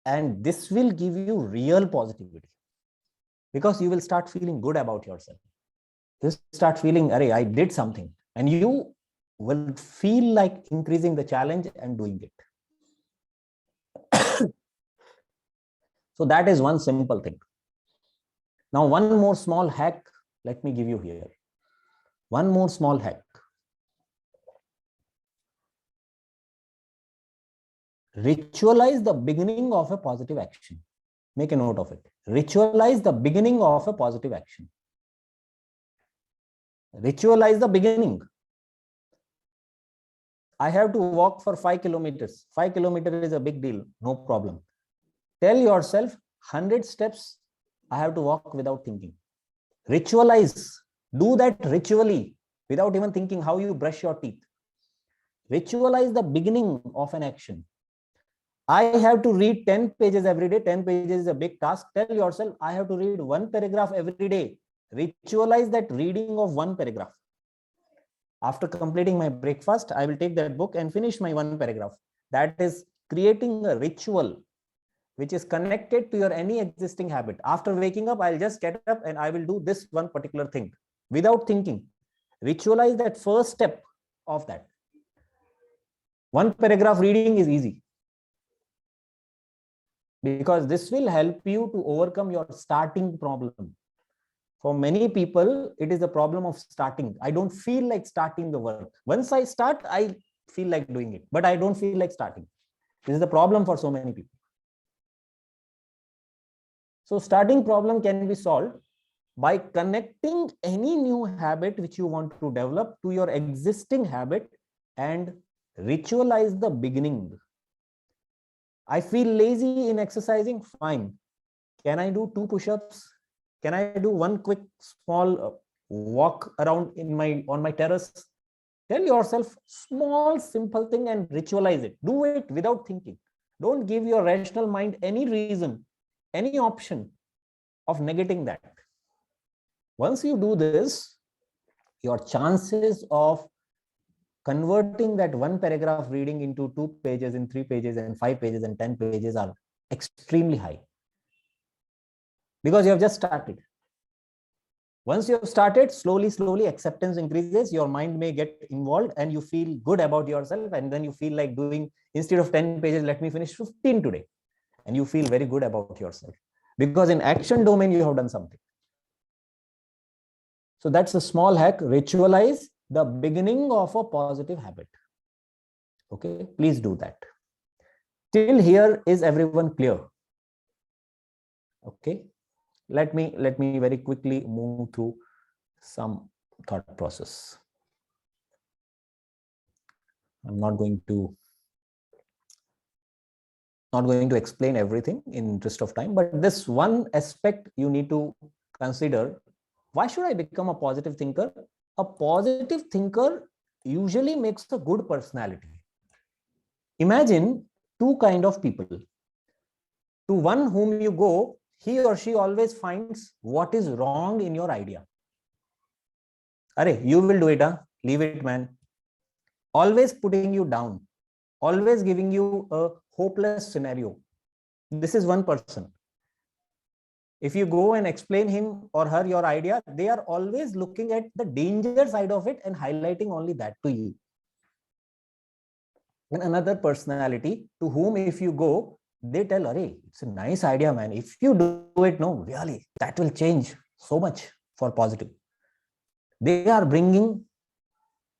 and this will give you real positivity, because you will start feeling good about yourself. You start feeling, Arey, I did something, and you will feel like increasing the challenge and doing it. So that is one simple thing. Now, one more small hack, let me give you here. One more small hack. Ritualize the beginning of a positive action. Make a note of it. Ritualize the beginning of a positive action. Ritualize the beginning. I have to walk for 5 kilometers. 5 kilometers is a big deal. No problem. Tell yourself 100 steps I have to walk without thinking. Ritualize. Do that ritually without even thinking how you brush your teeth. Ritualize the beginning of an action. I have to read 10 pages every day. 10 pages is a big task. Tell yourself, I have to read 1 paragraph every day. Ritualize that reading of 1 paragraph. After completing my breakfast, I will take that book and finish my 1 paragraph. That is creating a ritual which is connected to your any existing habit. After waking up, I'll just get up and I will do this one particular thing without thinking. Ritualize that first step of that. 1 paragraph reading is easy, because this will help you to overcome your starting problem. For many people, it is the problem of starting. I don't feel like starting the work. Once I start, I feel like doing it, but I don't feel like starting. This is the problem for so many people. So starting problem can be solved by connecting any new habit which you want to develop to your existing habit and ritualize the beginning. I feel lazy in exercising. Fine. Can I do 2 push-ups? Can I do 1 quick small walk around on my terrace? Tell yourself small simple thing and ritualize it. Do it without thinking. Don't give your rational mind any reason, any option of negating that. Once you do this, your chances of converting that 1 paragraph reading into 2 pages and 3 pages and 5 pages and 10 pages are extremely high, because you have just started. Once you have started, slowly acceptance increases. Your mind may get involved and you feel good about yourself, and then you feel like doing, instead of 10 pages, let me finish 15 today, and you feel very good about yourself, because in action domain you have done something. So that's a small hack. Ritualize the beginning of a positive habit. Okay, please do that. Till here, is everyone clear? Okay, let me very quickly move through some thought process. I'm not going to explain everything in interest of time, but this one aspect you need to consider. Why should I become a positive thinker? A positive thinker usually makes a good personality. Imagine 2 kinds of people. To one whom you go, he or she always finds what is wrong in your idea. Arey, you will do it, huh? Leave it, man. Always putting you down, always giving you a hopeless scenario. This is one person. If you go and explain him or her your idea, they are always looking at the danger side of it and highlighting only that to you. And another personality to whom if you go, they tell, "Arey, it's a nice idea, man. If you do it, no, really, that will change so much for positive." They are bringing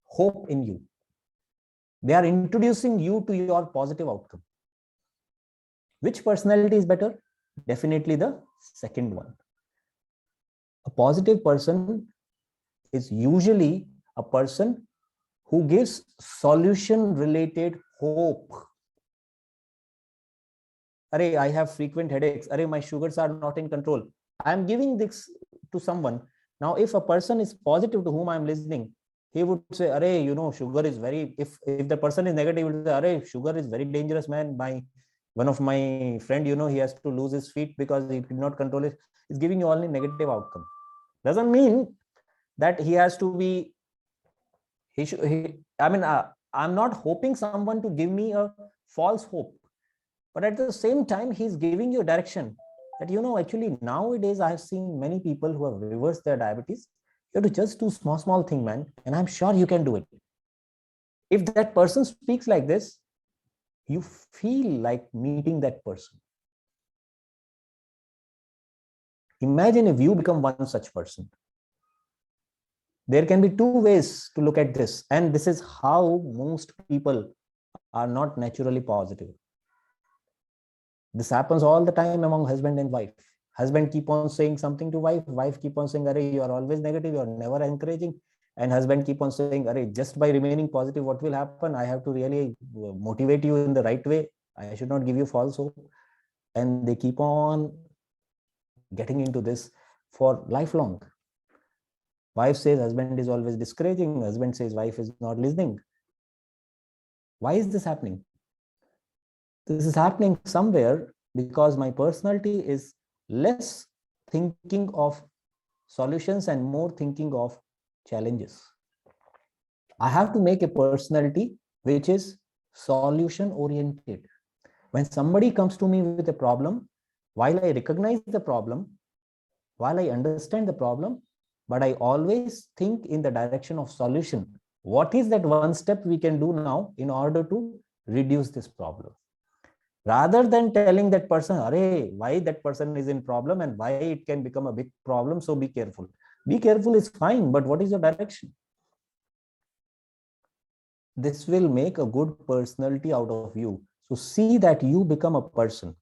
hope in you. They are introducing you to your positive outcome. Which personality is better? Definitely the second one. A positive person is usually a person who gives solution related hope. Arey, I have frequent headaches. Arey, my sugars are not in control. I am giving this to someone. Now, if a person is positive to whom I am listening, he would say, "Arey, you know, sugar is very," if the person is negative, he would say, "Arey, sugar is very dangerous, man. One of my friend, you know, he has to lose his feet because he did not control it." It's giving you only negative outcome. Doesn't mean that he has to be, I'm not hoping someone to give me a false hope, but at the same time, he's giving you a direction that, you know, actually nowadays I have seen many people who have reversed their diabetes. You have to just do small thing, man, and I'm sure you can do it. If that person speaks like this, you feel like meeting that person. Imagine if you become one such person. There can be 2 ways to look at this, and this is how most people are not naturally positive. This happens all the time among husband and wife. Husband keep on saying something to wife, wife keep on saying, "Arey, you are always negative, you are never encouraging." And husband keep on saying, "Arey, just by remaining positive, what will happen? I have to really motivate you in the right way. I should not give you false hope." And they keep on getting into this for lifelong. Wife says husband is always discouraging. Husband says wife is not listening. Why is this happening? This is happening somewhere because my personality is less thinking of solutions and more thinking of challenges. I have to make a personality which is solution oriented. When somebody comes to me with a problem, while I recognize the problem, while I understand the problem, but I always think in the direction of solution. What is that one step we can do now in order to reduce this problem? Rather than telling that person, "Arey, why that person is in problem and why it can become a big problem, so be careful." Be careful is fine, but what is your direction? This will make a good personality out of you. So see that you become a person.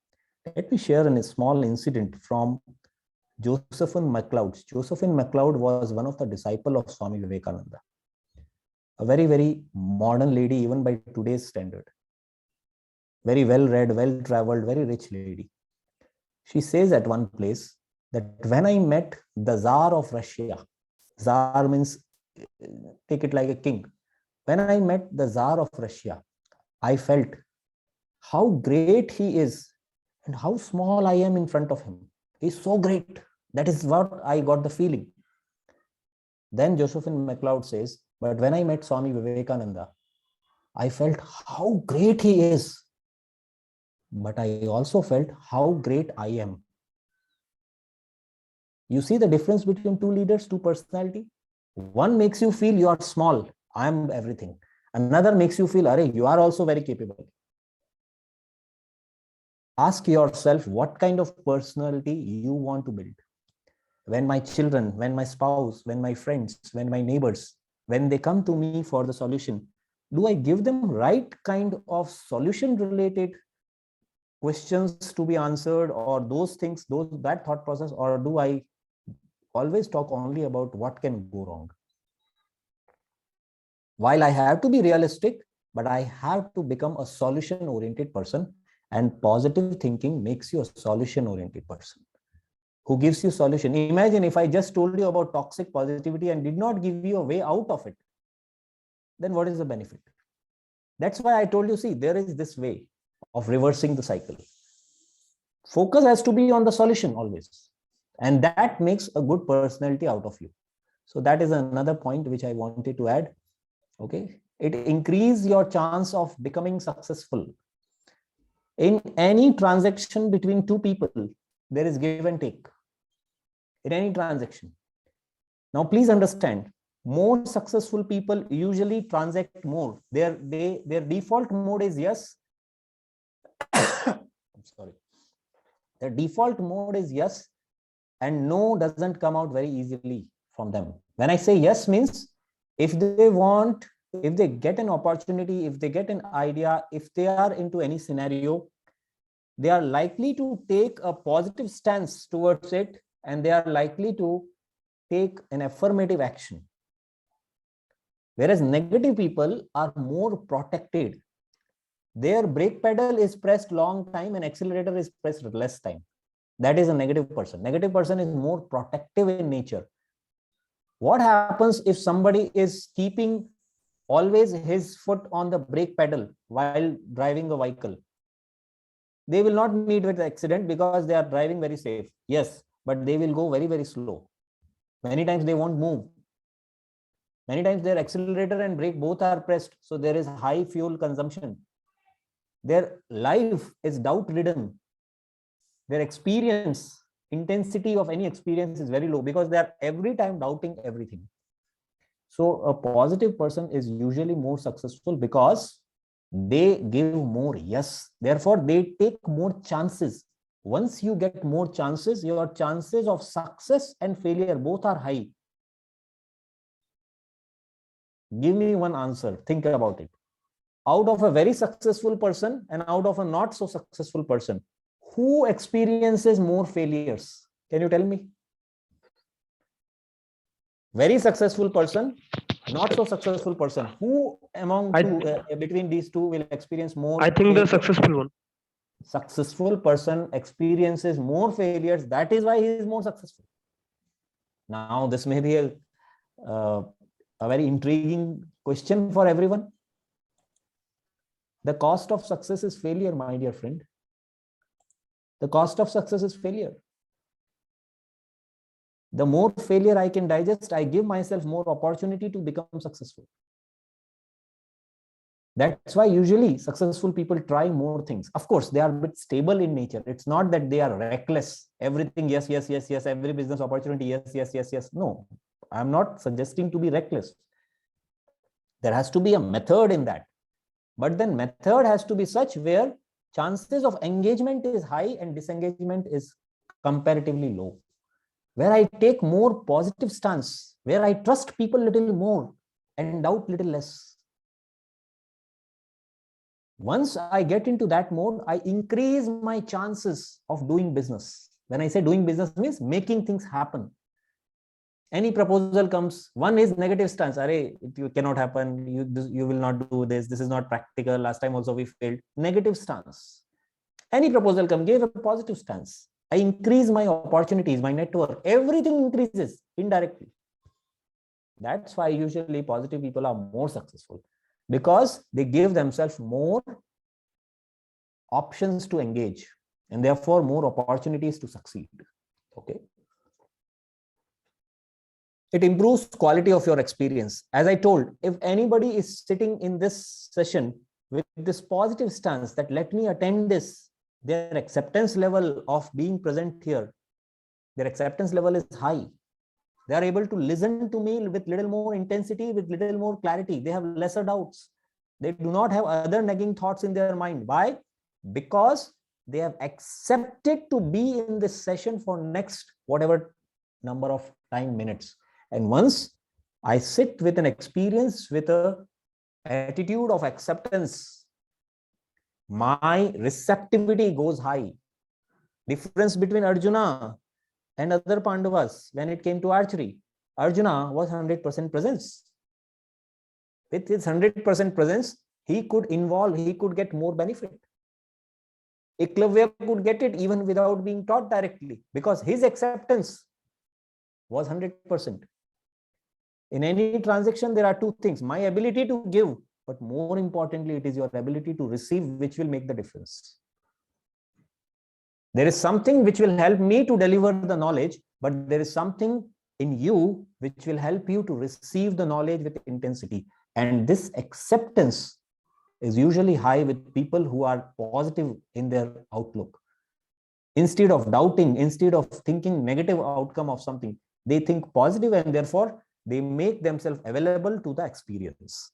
Let me share a small incident from Josephine MacLeod. Josephine MacLeod was one of the disciples of Swami Vivekananda. A very, very modern lady, even by today's standard. Very well read, well traveled, very rich lady. She says at one place that when I met the Tsar of Russia, Tsar means take it like a king. When I met the Tsar of Russia, I felt how great he is and how small I am in front of him. He's so great. That is what I got the feeling. Then Josephine MacLeod says, but when I met Swami Vivekananda, I felt how great he is. But I also felt how great I am. You see the difference between two leaders, two personality? One makes you feel you are small, I am everything. Another makes you feel, "Arey, you are also very capable." Ask yourself what kind of personality you want to build. When my children, when my spouse, when my friends, when my neighbors, when they come to me for the solution, do I give them right kind of solution related questions to be answered, or those things, that thought process, or do I always talk only about what can go wrong? While I have to be realistic, but I have to become a solution oriented person, and positive thinking makes you a solution oriented person who gives you solution. Imagine if I just told you about toxic positivity and did not give you a way out of it, then what is the benefit? That's why I told you, see, there is this way of reversing the cycle. Focus has to be on the solution always, and that makes a good personality out of you. So that is another point which I wanted to add. Okay, it increases your chance of becoming successful. In any transaction between two people, there is give and take. In any transaction. Now, please understand, more successful people usually transact more. Their default mode is yes. I'm sorry. Their default mode is yes, and no doesn't come out very easily from them. When I say yes means, if they want, if they get an opportunity, if they get an idea, if they are into any scenario, they are likely to take a positive stance towards it, and they are likely to take an affirmative action. Whereas negative people are more protected. Their brake pedal is pressed long time and accelerator is pressed less time. That is a negative person. Negative person is more protective in nature. What happens if somebody is keeping always his foot on the brake pedal while driving a vehicle? They will not meet with accident because they are driving very safe. Yes, but they will go very, very slow. Many times they won't move. Many times their accelerator and brake both are pressed, so there is high fuel consumption. Their life is doubt-ridden. Their experience, intensity of any experience is very low because they are every time doubting everything. So a positive person is usually more successful because they give more yes. Therefore, they take more chances. Once you get more chances, your chances of success and failure both are high. Give me one answer. Think about it. Out of a very successful person and out of a not so successful person, who experiences more failures? Can you tell me? Very successful person, not so successful person. Who among between these two will experience more? I think failures? the successful one. Successful person experiences more failures. That is why he is more successful. Now, this may be a very intriguing question for everyone. The cost of success is failure, my dear friend. The cost of success is failure. The more failure I can digest, I give myself more opportunity to become successful. That's why usually successful people try more things. Of course, they are a bit stable in nature. It's not that they are reckless. Everything, yes, yes, yes, yes. Every business opportunity, yes, yes, yes, yes. No, I'm not suggesting to be reckless. There has to be a method in that. But then method has to be such where chances of engagement is high and disengagement is comparatively low. Where I take more positive stance, where I trust people a little more and doubt little less. Once I get into that mode, I increase my chances of doing business. When I say doing business means making things happen. Any proposal comes, one is negative stance. Arey, it cannot happen. You will not do this. This is not practical. Last time also we failed. Negative stance. Any proposal comes, give a positive stance. I increase my opportunities, my network. Everything increases indirectly. That's why usually positive people are more successful, because they give themselves more options to engage and therefore more opportunities to succeed. Okay. It improves quality of your experience. As I told, if anybody is sitting in this session with this positive stance that let me attend this, their acceptance level of being present here, their acceptance level is high. They are able to listen to me with little more intensity, with little more clarity. They have lesser doubts. They do not have other nagging thoughts in their mind. Why? Because they have accepted to be in this session for next whatever number of minutes. And once I sit with an experience with a attitude of acceptance, my receptivity goes high. Difference between Arjuna and other Pandavas when it came to archery. Arjuna was 100% presence. With his 100% presence, he could get more benefit. Eklavya could get it even without being taught directly, because his acceptance was 100%. In any transaction, there are two things: my ability to give, but more importantly, it is your ability to receive, which will make the difference. There is something which will help me to deliver the knowledge, but there is something in you which will help you to receive the knowledge with intensity. And this acceptance is usually high with people who are positive in their outlook. Instead of doubting, instead of thinking negative outcome of something, they think positive, and therefore they make themselves available to the experience.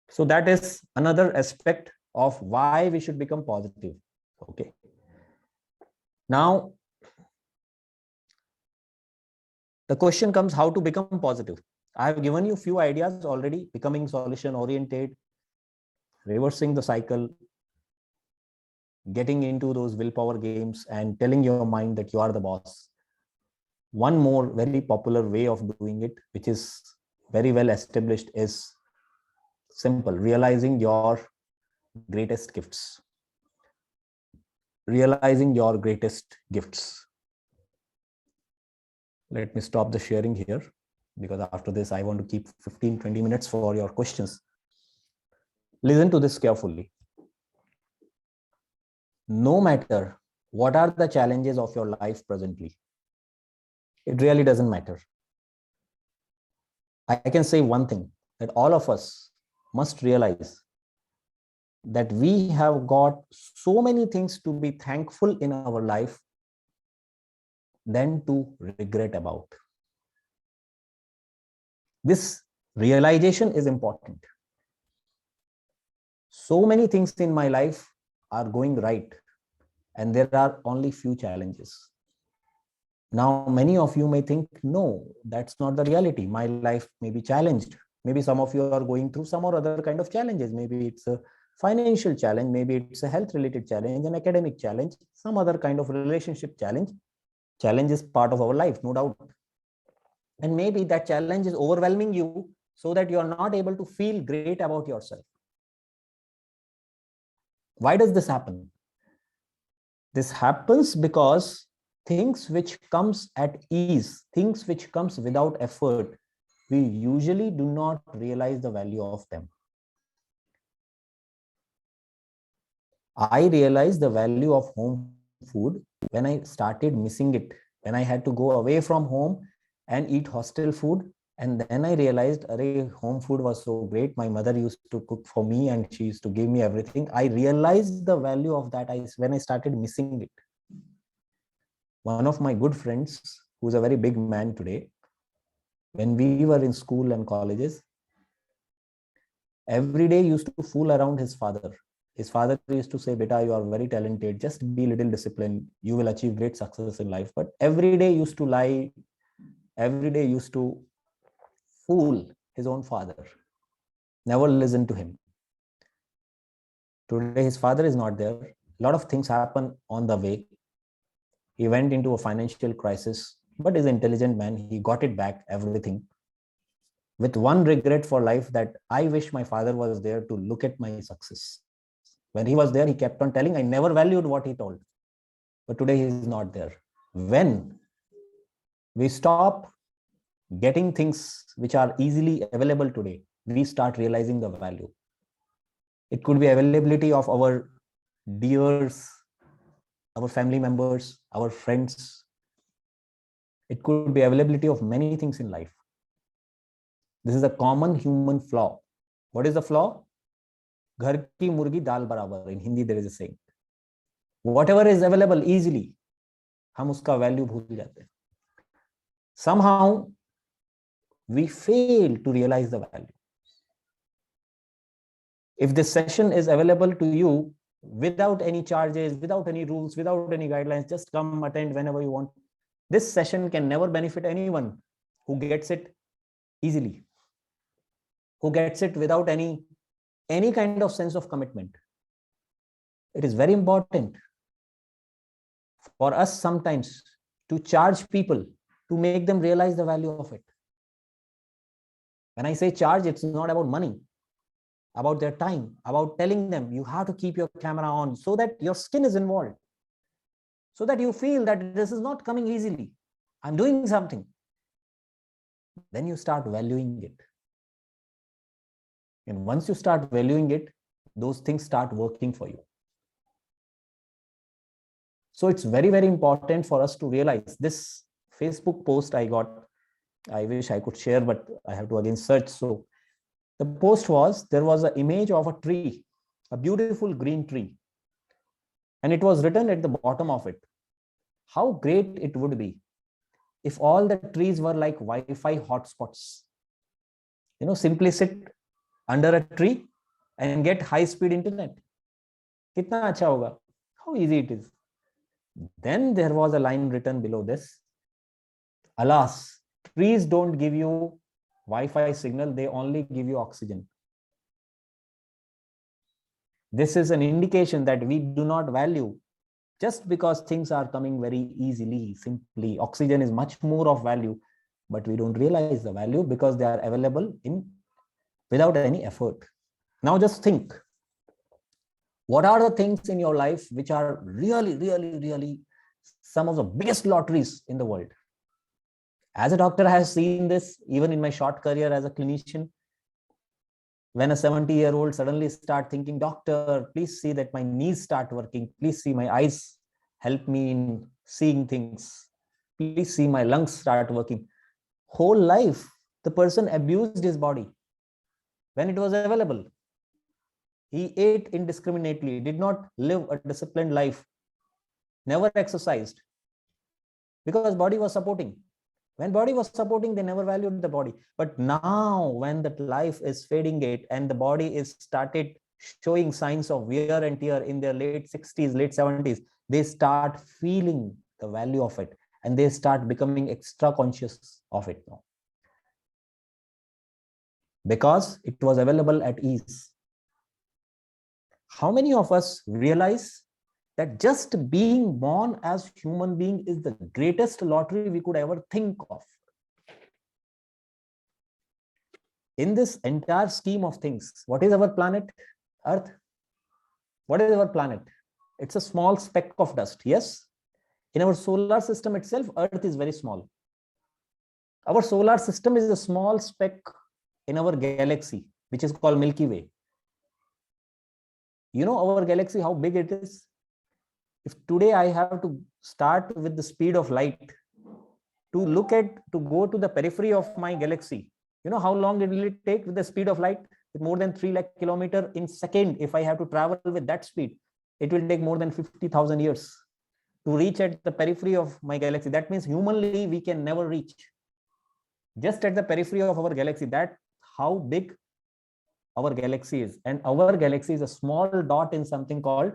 So that is another aspect of why we should become positive. Okay. Now, the question comes how to become positive. I have given you a few ideas already: becoming solution oriented, reversing the cycle, getting into those willpower games, and telling your mind that you are the boss. One more very popular way of doing it, which is very well established, is simple: realizing your greatest gifts. Realizing your greatest gifts. Let me stop the sharing here, because after this I want to keep 15-20 minutes for your questions. Listen to this carefully. No matter what are the challenges of your life presently, it really doesn't matter. I can say one thing, that all of us must realize that we have got so many things to be thankful in our life than to regret about. This realization is important. So many things in my life are going right, and there are only few challenges. Now, many of you may think, no, that's not the reality. My life may be challenged. Maybe some of you are going through some or other kind of challenges. Maybe it's a financial challenge, maybe it's a health related challenge, an academic challenge, some other kind of relationship challenge. Challenge is part of our life, no doubt. And maybe that challenge is overwhelming you so that you are not able to feel great about yourself. Why does this happen? This happens because things which comes at ease, things which comes without effort, we usually do not realize the value of them. I realized the value of home food when I started missing it, when I had to go away from home and eat hostel food. And then I realized, home food was so great. My mother used to cook for me and she used to give me everything. I realized the value of that when I started missing it. One of my good friends, who's a very big man today, when we were in school and colleges, every day used to fool around his father. His father used to say, "Beta, you are very talented. Just be a little disciplined. You will achieve great success in life." But every day used to lie. Every day used to fool his own father. Never listened to him. Today, his father is not there. A lot of things happen on the way. He went into a financial crisis, but is an intelligent man. He got it back, everything. With one regret for life, that I wish my father was there to look at my success. When he was there, he kept on telling, I never valued what he told. But today he is not there. When we stop getting things which are easily available today, we start realizing the value. It could be availability of our dears, our family members, our friends. It could be availability of many things in life. This is a common human flaw. What is the flaw? Ghar ki murgi dal barabar. In Hindi, there is a saying. Whatever is available easily, hum uska value bhul jate. Somehow, we fail to realize the value. If this session is available to you without any charges, without any rules, without any guidelines, just come attend whenever you want. This session can never benefit anyone who gets it easily, who gets it without any kind of sense of commitment. It is very important for us sometimes to charge people to make them realize the value of it. When I say charge, it's not about money, about their time, about telling them you have to keep your camera on so that your skin is involved, so that you feel that this is not coming easily. I'm doing something. Then you start valuing it. And once you start valuing it, those things start working for you. So it's very, very important for us to realize this Facebook post I got. I wish I could share, but I have to again search. So the post was, there was an image of a tree, a beautiful green tree. And it was written at the bottom of it, how great it would be if all the trees were like Wi-Fi hotspots. You know, simply sit under a tree and get high-speed internet. Kitna acha hoga? How easy it is. Then there was a line written below this. Alas, trees don't give you Wi-Fi signal, they only give you oxygen. This is an indication that we do not value just because things are coming very easily, simply. Oxygen is much more of value, but we don't realize the value because they are available without any effort. Now just think, what are the things in your life which are really, really, really some of the biggest lotteries in the world? As a doctor, I have seen this even in my short career as a clinician. When a 70-year-old suddenly start thinking, doctor, please see that my knees start working. Please see my eyes help me in seeing things. Please see my lungs start working. Whole life, the person abused his body when it was available. He ate indiscriminately, did not live a disciplined life, never exercised because body was supporting. When body was supporting, they never valued the body. But now when that life is fading it and the body is started showing signs of wear and tear in their late 60s, late 70s, they start feeling the value of it and they start becoming extra conscious of it now. Because it was available at ease. How many of us realize that just being born as human being is the greatest lottery we could ever think of? In this entire scheme of things, what is our planet? Earth. What is our planet? It's a small speck of dust. Yes. In our solar system itself, Earth is very small. Our solar system is a small speck in our galaxy, which is called Milky Way. You know our galaxy, how big it is? If today I have to start with the speed of light to go to the periphery of my galaxy, you know how long it will take with the speed of light? With more than 3 lakh kilometers in second, if I have to travel with that speed, it will take more than 50,000 years to reach at the periphery of my galaxy. That means humanly we can never reach. Just at the periphery of our galaxy, that's how big our galaxy is. And our galaxy is a small dot in something called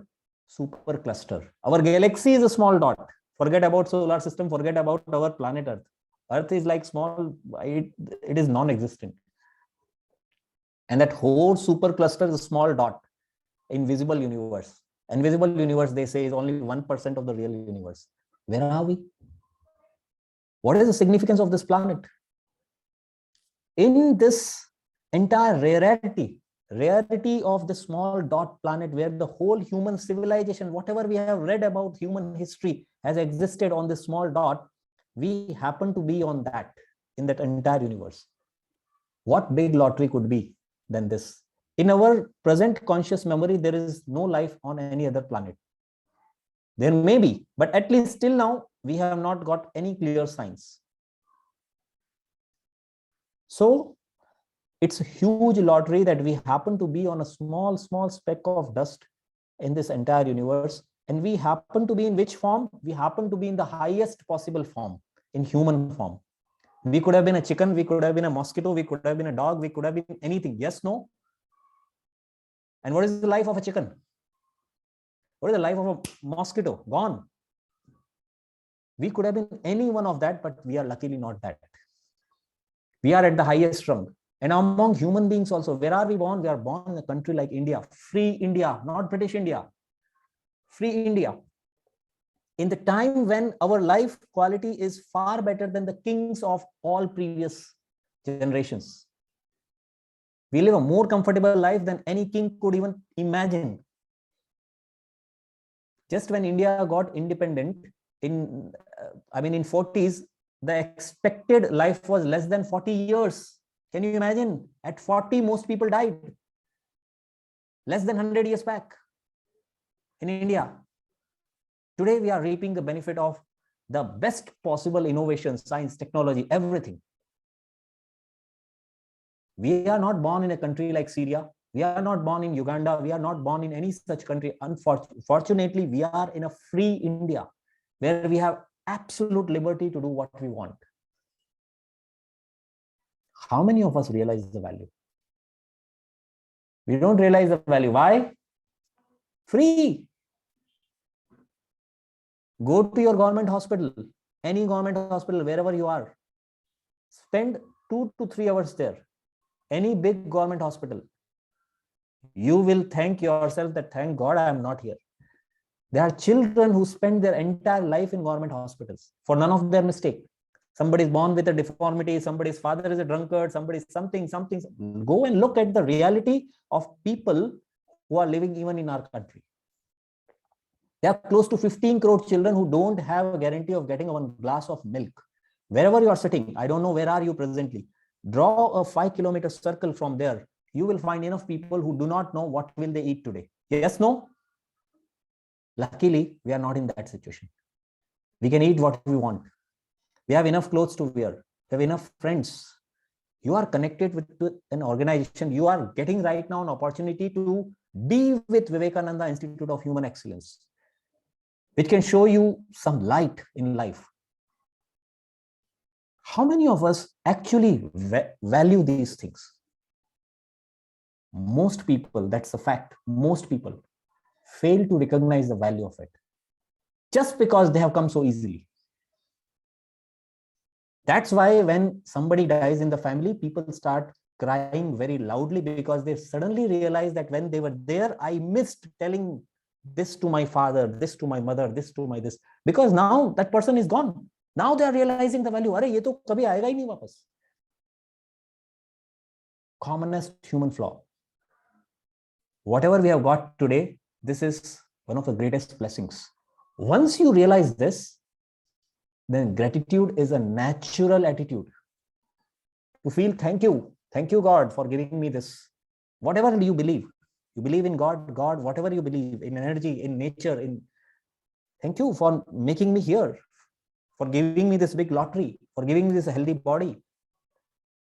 supercluster. Our galaxy is a small dot. Forget about solar system, forget about our planet Earth. Earth is like small, it is non-existent. And that whole supercluster is a small dot, invisible universe. Invisible universe, they say, is only 1% of the real universe. Where are we? What is the significance of this planet? In this entire rarity of the small dot planet, where the whole human civilization, whatever we have read about human history, has existed on this small dot, we happen to be on that, in that entire universe. What big lottery could be than this? In our present conscious memory, there is no life on any other planet. There may be, but at least till now, we have not got any clear signs. So it's a huge lottery that we happen to be on a small speck of dust in this entire universe. And we happen to be in which form? We happen to be in the highest possible form, in human form. We could have been a chicken, we could have been a mosquito, we could have been a dog, we could have been anything. Yes, no? And what is the life of a chicken? What is the life of a mosquito? Gone. We could have been any one of that, but we are luckily not that. We are at the highest rung. And among human beings also, where are we born? We are born in a country like India, free India, not British India, free India. In the time when our life quality is far better than the kings of all previous generations. We live a more comfortable life than any king could even imagine. Just when India got independent in 40s, the expected life was less than 40 years. Can you imagine? At 40, most people died. Less than 100 years back in India. Today, we are reaping the benefit of the best possible innovation, science, technology, everything. We are not born in a country like Syria. We are not born in Uganda. We are not born in any such country. Unfortunately, we are in a free India where we have absolute liberty to do what we want. How many of us realize the value? We don't realize the value. Why? Free. Go to your government hospital, any government hospital, wherever you are. Spend 2 to 3 hours there. Any big government hospital. You will thank yourself that, thank God I am not here. There are children who spend their entire life in government hospitals for none of their mistake. Somebody is born with a deformity, somebody's father is a drunkard, somebody's something. Go and look at the reality of people who are living even in our country. There are close to 15 crore children who don't have a guarantee of getting one glass of milk. Wherever you are sitting, I don't know where are you presently. Draw a 5-kilometer circle from there. You will find enough people who do not know what will they eat today. Yes, no? Luckily, we are not in that situation. We can eat what we want. We have enough clothes to wear. We have enough friends. You are connected with an organization. You are getting right now an opportunity to be with Vivekananda Institute of Human Excellence, which can show you some light in life. How many of us actually value these things? Most people, that's a fact, most people fail to recognize the value of it just because they have come so easily. That's why when somebody dies in the family, people start crying very loudly because they suddenly realized that when they were there, I missed telling this to my father, this to my mother, this to my this, because now that person is gone. Now they are realizing the value. अरे ये तो कभी आएगा ही नहीं वापस. Commonest human flaw. Whatever we have got today, this is one of the greatest blessings. Once you realize this, then gratitude is a natural attitude. To feel thank you God for giving me this. Whatever you believe in God, whatever you believe in energy, in nature, thank you for making me here, for giving me this big lottery, for giving me this healthy body,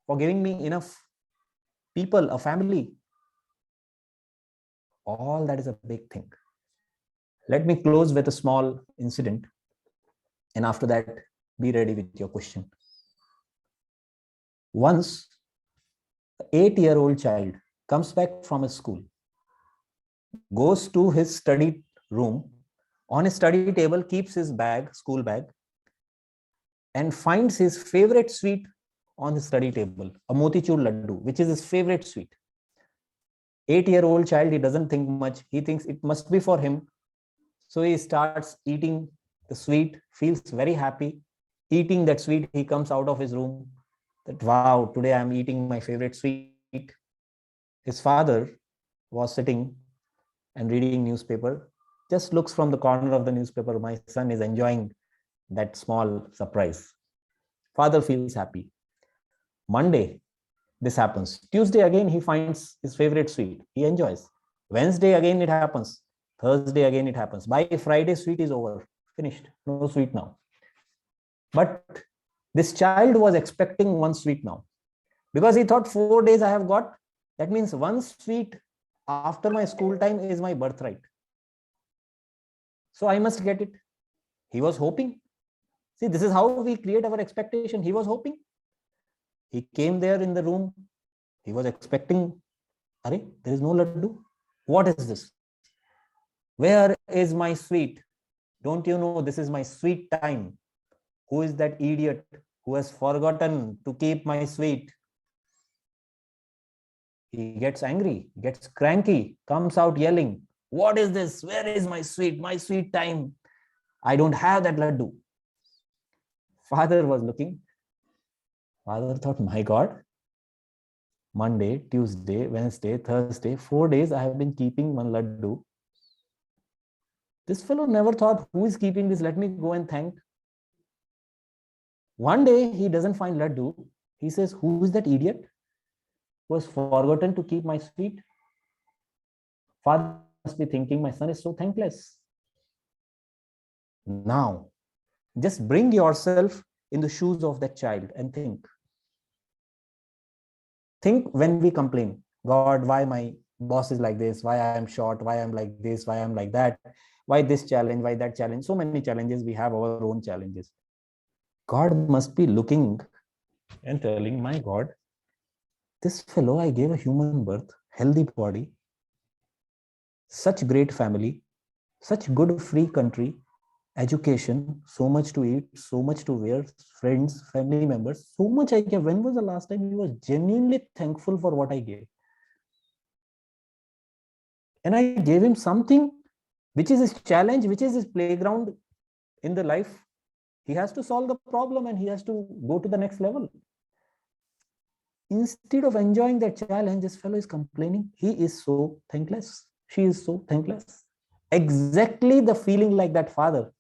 for giving me enough people, a family. All that is a big thing. Let me close with a small incident, and after that, be ready with your question. Once, an 8-year-old child comes back from his school, goes to his study room, on his study table keeps his bag, school bag, and finds his favorite sweet on his study table, a motichur laddu, which is his favorite sweet. 8-year-old child, he doesn't think much. He thinks it must be for him. So he starts eating the sweet, feels very happy. Eating that sweet, he comes out of his room. That, wow, today I'm eating my favorite sweet. His father was sitting and reading newspaper. Just looks from the corner of the newspaper. My son is enjoying that small surprise. Father feels happy. Monday, this happens. Tuesday again, he finds his favorite sweet. He enjoys. Wednesday again, it happens. Thursday again, it happens. By Friday, sweet is over. Finished. No sweet now. But this child was expecting one sweet now. Because he thought 4 days I have got. That means one sweet after my school time is my birthright. So I must get it. He was hoping. See, this is how we create our expectation. He was hoping. He came there in the room. He was expecting, Are, there is no laddu. What is this? Where is my sweet? Don't you know this is my sweet time? Who is that idiot who has forgotten to keep my sweet? He gets angry, gets cranky, comes out yelling, what is this? Where is my sweet time? I don't have that laddu. Father was looking. Father thought, my God, Monday, Tuesday, Wednesday, Thursday, 4 days I have been keeping one laddu. This fellow never thought, who is keeping this? Let me go and thank. One day he doesn't find laddu. He says, who is that idiot who has forgotten to keep my sweet? Father must be thinking, my son is so thankless. Now, just bring yourself in the shoes of that child and think. Think when we complain, God, why my boss is like this? Why I am short? Why I'm like this? Why I'm like that? Why this challenge? Why that challenge? So many challenges. We have our own challenges. God must be looking and telling, my God, this fellow, I gave a human birth, healthy body, such great family, such good free country, education, so much to eat, so much to wear, friends, family members, so much I gave. When was the last time he was genuinely thankful for what I gave? And I gave him something which is his challenge, which is his playground in the life. He has to solve the problem and he has to go to the next level. Instead of enjoying that challenge, this fellow is complaining. He is so thankless. She is so thankless. Exactly the feeling like that father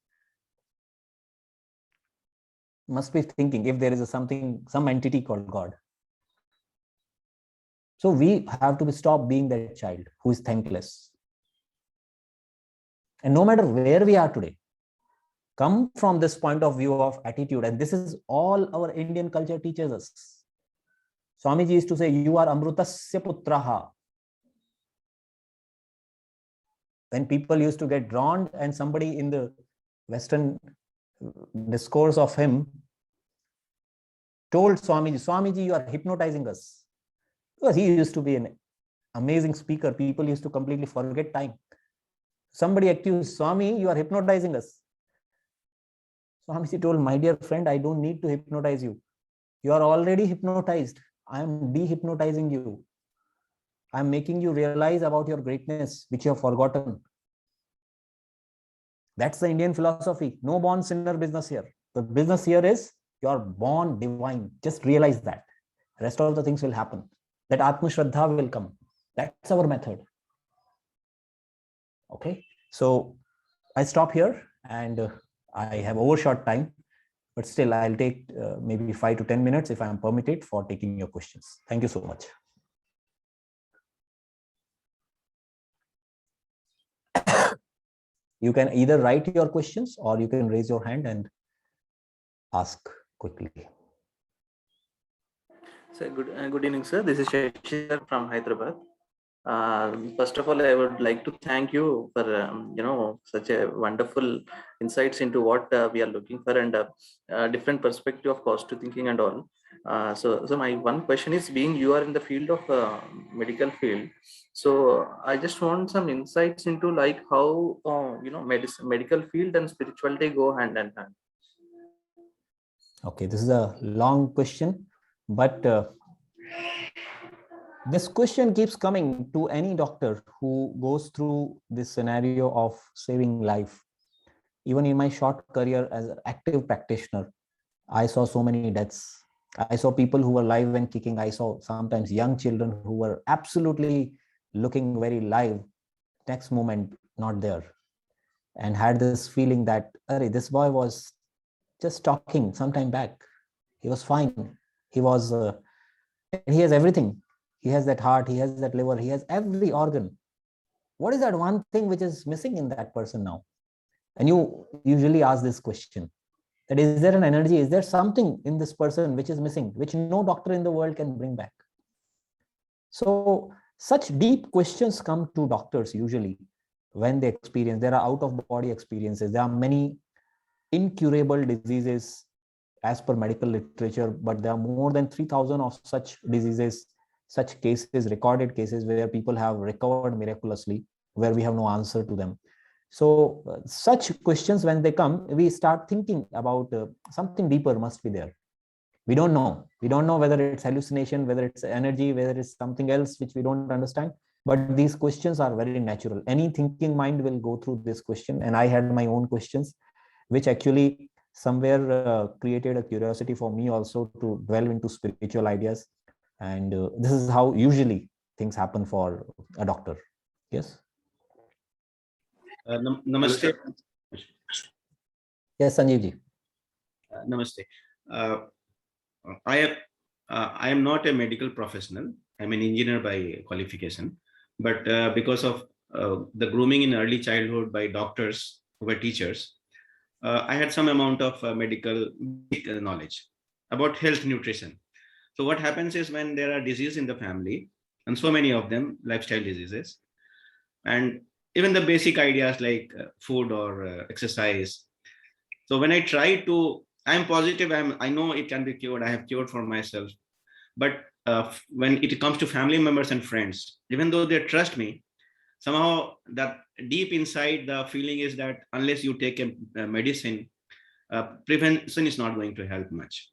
must be thinking if there is some entity called God. So we have to stop being that child who is thankless. And no matter where we are today, come from this point of view of attitude. And this is all our Indian culture teaches us. Swamiji used to say, you are Amrutasya Putraha. When people used to get drawn and somebody in the Western discourse of him told Swamiji, you are hypnotizing us. Because he used to be an amazing speaker. People used to completely forget time. Somebody accused Swami, you are hypnotizing us. Swamiji told, my dear friend, I don't need to hypnotize you. You are already hypnotized. I am dehypnotizing you. I'm making you realize about your greatness, which you have forgotten. That's the Indian philosophy. No born sinner business here. The business here is you're born divine. Just realize that. Rest of the things will happen. That Atma Shraddha will come. That's our method. Okay. So I stop here, and I have overshot time, but still I'll take maybe 5 to 10 minutes if I am permitted for taking your questions. Thank you so much. You can either write your questions or you can raise your hand and ask quickly. So good evening, sir. This is Shashir from Hyderabad. First of all, I would like to thank you for such a wonderful insights into what we are looking for, and different perspective of positive thinking and all. So my one question is, being you are in the field of medical field, so I just want some insights into like how medical field and spirituality go hand in hand. Okay, this is a long question, but this question keeps coming to any doctor who goes through this scenario of saving life. Even in my short career as an active practitioner, I saw so many deaths. I saw people who were live and kicking. I saw sometimes young children who were absolutely looking very live, next moment not there, and had this feeling that, Arey, this boy was just talking some time back. He was fine. He was, he has everything. He has that heart, he has that liver, he has every organ. What is that one thing which is missing in that person now? And you usually ask this question, that is there an energy, is there something in this person which is missing, which no doctor in the world can bring back? So such deep questions come to doctors usually when they experience, there are out of body experiences. There are many incurable diseases as per medical literature, but there are more than 3,000 of such diseases, such cases, recorded cases where people have recovered miraculously, where we have no answer to them. So such questions, when they come, we start thinking about something deeper must be there. We don't know. We don't know whether it's hallucination, whether it's energy, whether it's something else which we don't understand. But these questions are very natural. Any thinking mind will go through this question. And I had my own questions, which actually somewhere created a curiosity for me also to delve into spiritual ideas. And this is how usually things happen for a doctor. Yes. Namaste. Yes, Sanjeev ji. Namaste. I am not a medical professional. I'm an engineer by qualification, but because of the grooming in early childhood by doctors who were teachers, I had some amount of medical knowledge about health nutrition. So what happens is, when there are diseases in the family, and so many of them lifestyle diseases, and even the basic ideas like food or exercise. So when I try to, I'm positive, I know it can be cured. I have cured for myself. But when it comes to family members and friends, even though they trust me, somehow that deep inside the feeling is that unless you take a medicine, prevention is not going to help much.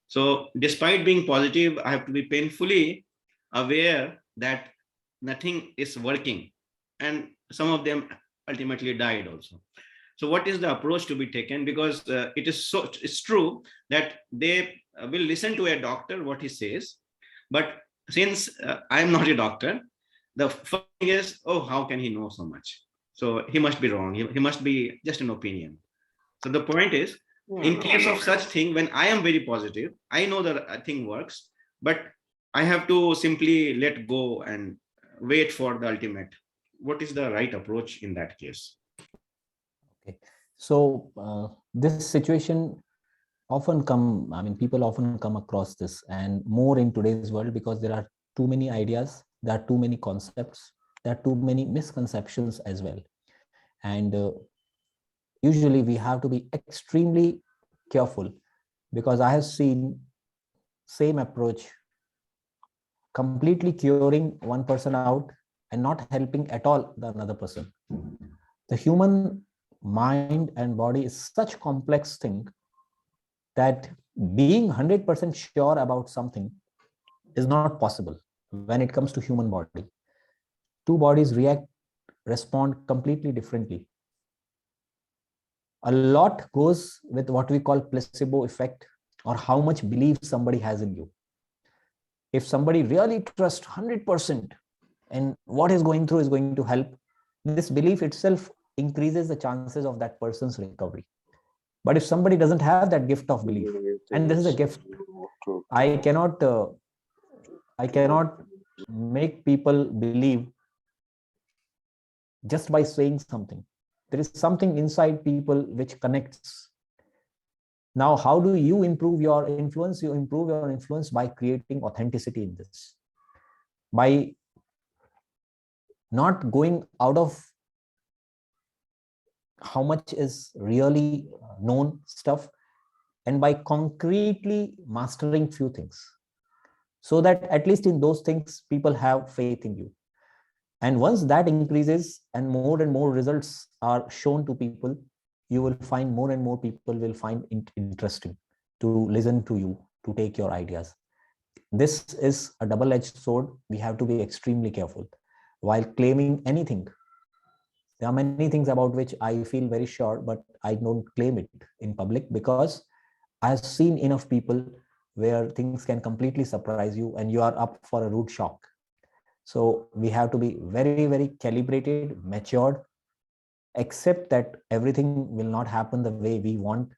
So despite being positive, I have to be painfully aware that nothing is working. And some of them ultimately died also. So what is the approach to be taken? Because it's true that they will listen to a doctor, what he says. But since I am not a doctor, the first thing is, oh, how can he know so much? So he must be wrong. He must be just an opinion. So the point is, in case of such thing, when I am very positive, I know that thing works, but I have to simply let go and wait for the ultimate. What is the right approach in that case? Okay. So this situation often people often come across this, and more in today's world, because there are too many ideas, there are too many concepts, there are too many misconceptions as well. And usually we have to be extremely careful, because I have seen same approach completely curing one person out and not helping at all the another person. The human mind and body is such complex thing that being 100% sure about something is not possible when it comes to human body. Two bodies respond completely differently. A lot goes with what we call placebo effect, or how much belief somebody has in you. If somebody really trusts 100% and what is going through is going to help, this belief itself increases the chances of that person's recovery. But if somebody doesn't have that gift of belief, and this is a gift, I cannot make people believe just by saying something. There is something inside people which connects. Now, how do you improve your influence? You improve your influence by creating authenticity in this, by not going out of how much is really known stuff, and by concretely mastering few things, so that at least in those things people have faith in you. And once that increases and more results are shown to people, you will find more and more people will find it interesting to listen to you, to take your ideas. This is a double-edged sword. We have to be extremely careful while claiming anything. There are many things about which I feel very sure, but I don't claim it in public, because I've seen enough people where things can completely surprise you and you are up for a rude shock. So we have to be very, very calibrated, matured, accept that everything will not happen the way we want,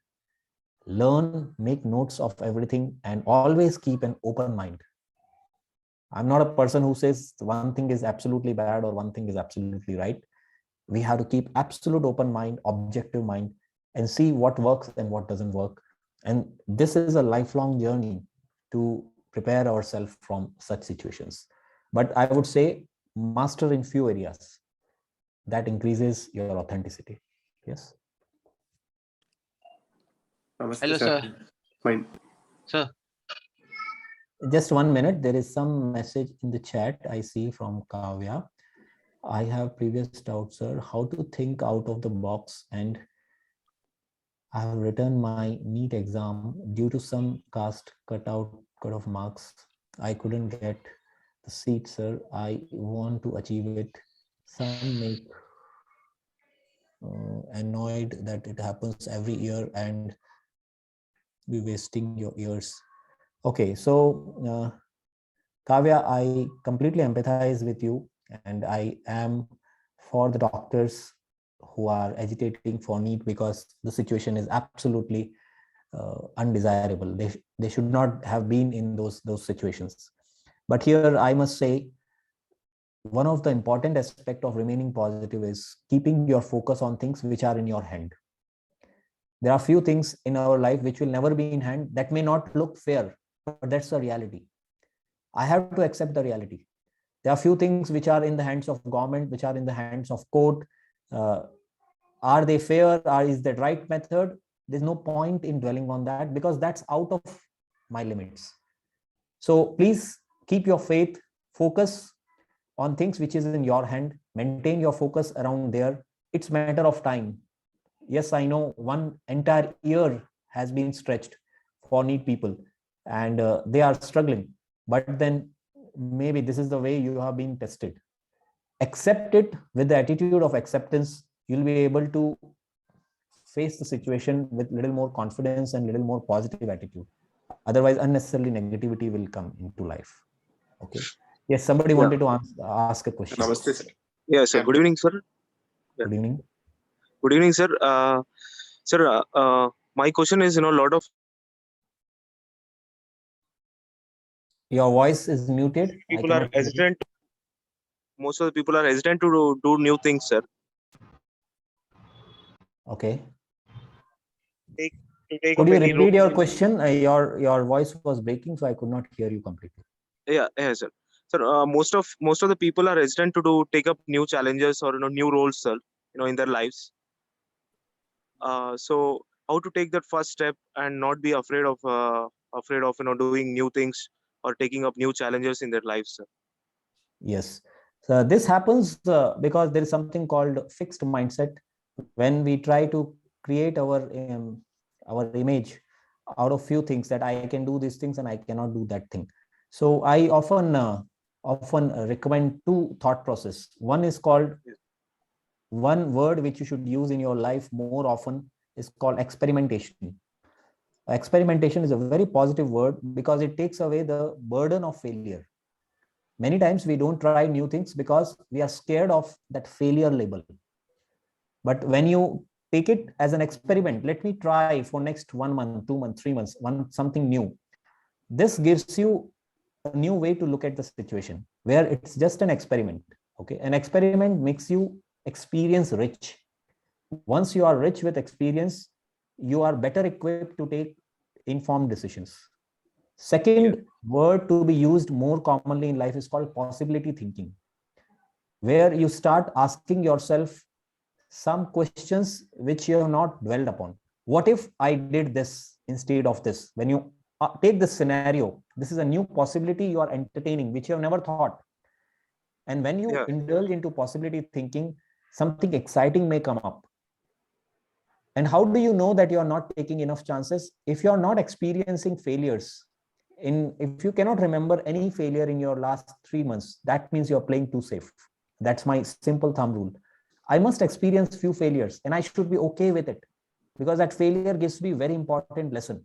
learn, make notes of everything, and always keep an open mind. I'm not a person who says one thing is absolutely bad or one thing is absolutely right. We have to keep absolute open mind, objective mind, and see what works and what doesn't work. And this is a lifelong journey to prepare ourselves from such situations. But I would say master in few areas. That increases your authenticity. Yes. Hello, sir. Fine. Sir. Just 1 minute. There is some message in the chat I see from Kavya. I have previous doubts, sir. How to think out of the box, and I have written my NEET exam due to some cut off marks. I couldn't get the seat, sir. I want to achieve it. Some make annoyed that it happens every year and be wasting your years. Okay, so Kavya, I completely empathize with you, and I am for the doctors who are agitating for NEET, because the situation is absolutely undesirable. They should not have been in those situations. But here I must say, one of the important aspects of remaining positive is keeping your focus on things which are in your hand. There are few things in our life which will never be in hand. That may not look fair, but that's the reality. I have to accept the reality. There are few things which are in the hands of government, which are in the hands of court. Are they fair? Is that right method? There's no point in dwelling on that, because that's out of my limits. So please keep your faith, focus on things which is in your hand, maintain your focus around there. It's a matter of time. Yes, I know one entire year has been stretched for NEET people, and they are struggling. But then maybe this is the way you have been tested. Accept it with the attitude of acceptance. You'll be able to face the situation with little more confidence and little more positive attitude. Otherwise, unnecessarily negativity will come into life. Okay. Yes, somebody wanted to ask a question. Namaste, sir. Yeah, sir. Good evening, sir. Good evening. Good evening, sir. Sir, my question is, a lot of your voice is muted. People are hesitant. Most of the people are hesitant to do new things, sir. Okay. Could you repeat your question? Your voice was breaking, so I could not hear you completely. Yeah, sir. Sir, most of the people are hesitant to take up new challenges or new roles, sir. In their lives. So how to take that first step and not be afraid of doing new things or taking up new challenges in their lives, sir. Yes. So this happens because there is something called fixed mindset. When we try to create our image out of few things, that I can do these things and I cannot do that thing. So I often recommend two thought process. One is called, one word which you should use in your life more often is called experimentation. Experimentation is a very positive word because it takes away the burden of failure. Many times we don't try new things because we are scared of that failure label. But when you take it as an experiment, let me try for next 1 month, 2 months, 3 months, something new. This gives you a new way to look at the situation where it's just an experiment. Okay, an experiment makes you experience rich. Once you are rich with experience, you are better equipped to take informed decisions. Second word to be used more commonly in life is called possibility thinking, where you start asking yourself some questions which you have not dwelled upon. What if I did this instead of this? When you take this scenario, this is a new possibility you are entertaining, which you have never thought. And when you indulge into possibility thinking, something exciting may come up. And how do you know that you are not taking enough chances? If you are not experiencing failures, if you cannot remember any failure in your last 3 months, that means you are playing too safe. That's my simple thumb rule. I must experience few failures and I should be okay with it, because that failure gives me very important lesson.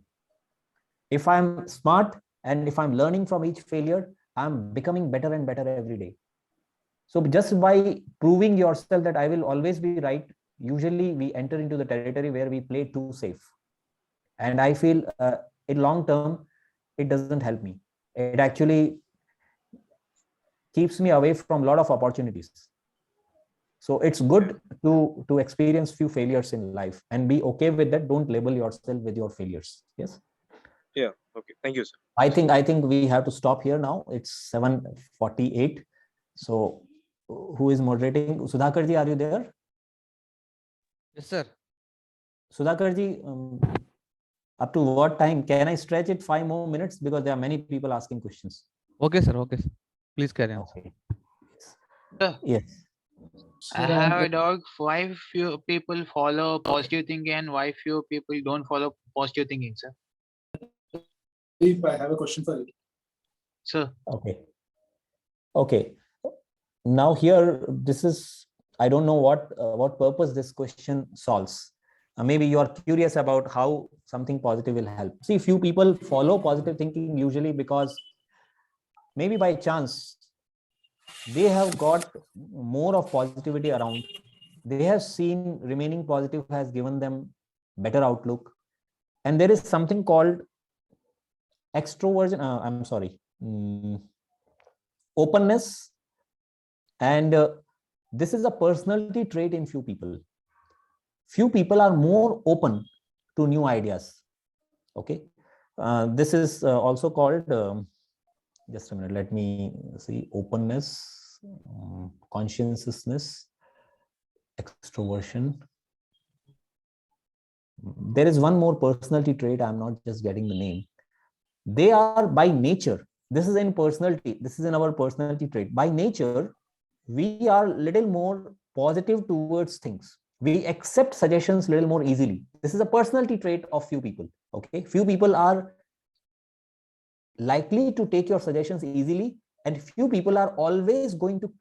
If I'm smart and if I'm learning from each failure, I'm becoming better and better every day. So just by proving yourself that I will always be right, usually we enter into the territory where we play too safe. And I feel in long term, it doesn't help me. It actually keeps me away from a lot of opportunities. So it's good to experience few failures in life and be okay with that. Don't label yourself with your failures. Yes. Yeah. Okay. Thank you, sir. I think we have to stop here now. It's 7:48. So who is moderating? Sudhakar ji, are you there? Yes, sir. Sudhakar ji, up to what time? Can I stretch it 5 more minutes? Because there are many people asking questions. Okay, sir. Okay, sir. Please carry on. Okay. Sir, Yes. I have a doubt. Why few people follow positive thinking and why few people don't follow positive thinking, sir? I have a question for you. Sir. Okay. Okay. Now here, this is, I don't know what purpose this question solves. Maybe you are curious about how something positive will help. See, few people follow positive thinking usually because maybe by chance they have got more of positivity around. They have seen remaining positive has given them better outlook. And there is something called extroversion. I'm sorry. Openness. And this is a personality trait in few people. Few people are more open to new ideas. Okay. This is also called, just a minute, let me see, openness, conscientiousness, extroversion. There is one more personality trait. I'm not just getting the name. They are by nature. This is in personality. This is in our personality trait. By nature, we are little more positive towards things. We accept suggestions a little more easily. This is a personality trait of few people. Okay, few people are likely to take your suggestions easily, and few people are always going to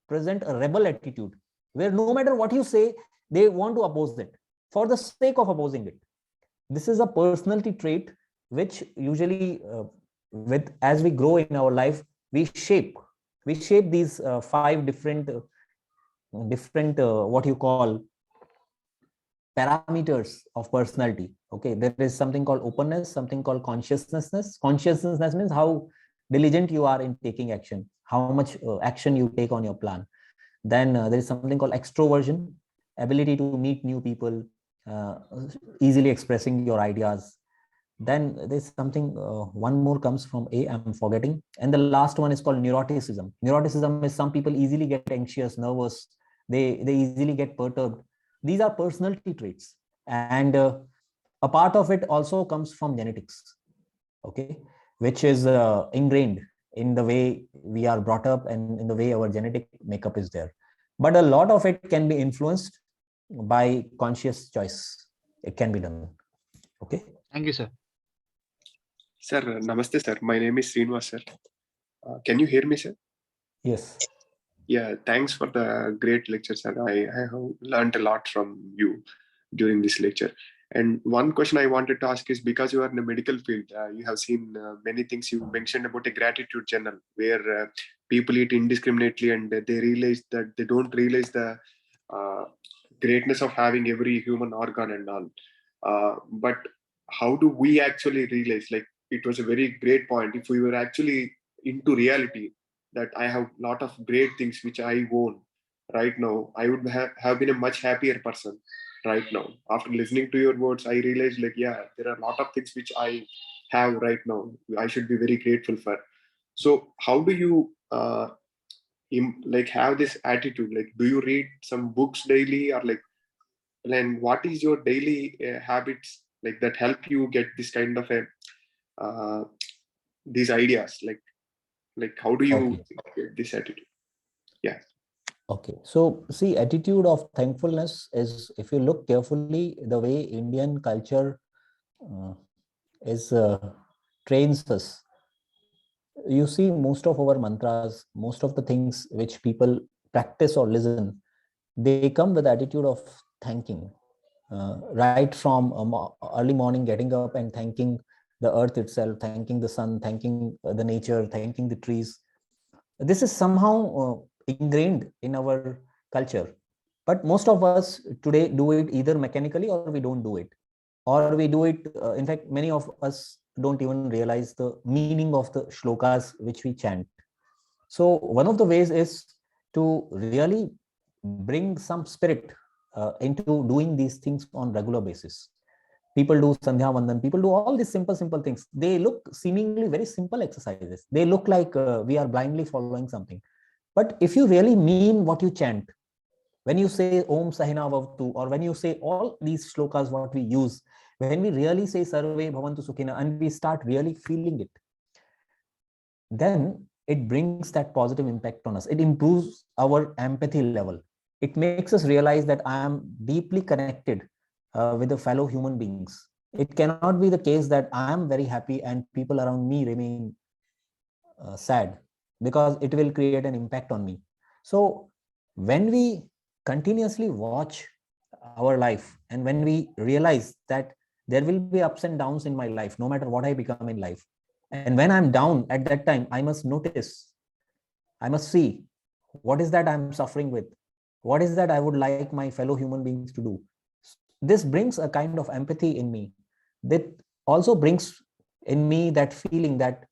present a rebel attitude, where no matter what you say, they want to oppose it for the sake of opposing it. This is a personality trait which usually, as we grow in our life, we shape these 5 different what you call parameters of personality. Okay, there is something called openness, something called consciousness. Consciousness means how diligent you are in taking action, how much action you take on your plan. Then there is something called extroversion, ability to meet new people, easily expressing your ideas. Then there's something, one more comes from A, I'm forgetting. And the last one is called neuroticism. Neuroticism is some people easily get anxious, nervous, they easily get perturbed. These are personality traits. And a part of it also comes from genetics, okay, which is ingrained in the way we are brought up and in the way our genetic makeup is there. But a lot of it can be influenced by conscious choice. It can be done. Okay. Thank you, sir. Sir, namaste, sir. My name is Srinivas, sir. Can you hear me, sir? Yes. Yeah, thanks for the great lecture, sir. I have learned a lot from you during this lecture. And one question I wanted to ask is, because you are in the medical field, you have seen many things. You mentioned about a gratitude journal where people eat indiscriminately and they realize that they don't realize the uh, greatness of having every human organ and all. But how do we actually realize? Like, it was a very great point. If we were actually into reality, that I have a lot of great things which I own right now, I would have been a much happier person right now. After listening to your words, I realized, like, yeah, there are a lot of things which I have right now. I should be very grateful for. So how do you like have this attitude? Like, do you read some books daily, or like, and what is your daily habits like that help you get this kind of a these ideas? Like how do you Okay. get this attitude? Yeah. Okay, so see, attitude of thankfulness is, if you look carefully, the way Indian culture is trains us. You see, most of our mantras, most of the things which people practice or listen, they come with attitude of thanking. Right from early morning, getting up and thanking the earth itself, thanking the sun, thanking the nature, thanking the trees. This is somehow ingrained in our culture, but most of us today do it either mechanically or we don't do it, or we do it in fact many of us don't even realize the meaning of the shlokas which we chant. So one of the ways is to really bring some spirit into doing these things on regular basis. People do Sandhya Vandan, people do all these simple things. They look seemingly very simple exercises. They look like we are blindly following something. But if you really mean what you chant, when you say Om Sahina Vavtu, or when you say all these shlokas, what we use, when we really say Sarve Bhavantu Sukhina, and we start really feeling it, then it brings that positive impact on us. It improves our empathy level. It makes us realize that I am deeply connected with the fellow human beings. It cannot be the case that I am very happy and people around me remain sad, because it will create an impact on me. So when we continuously watch our life, and when we realize that there will be ups and downs in my life, no matter what I become in life, and when I'm down at that time, I must notice, I must see what is that I'm suffering with, what is that I would like my fellow human beings to do. This brings a kind of empathy in me. That also brings in me that feeling that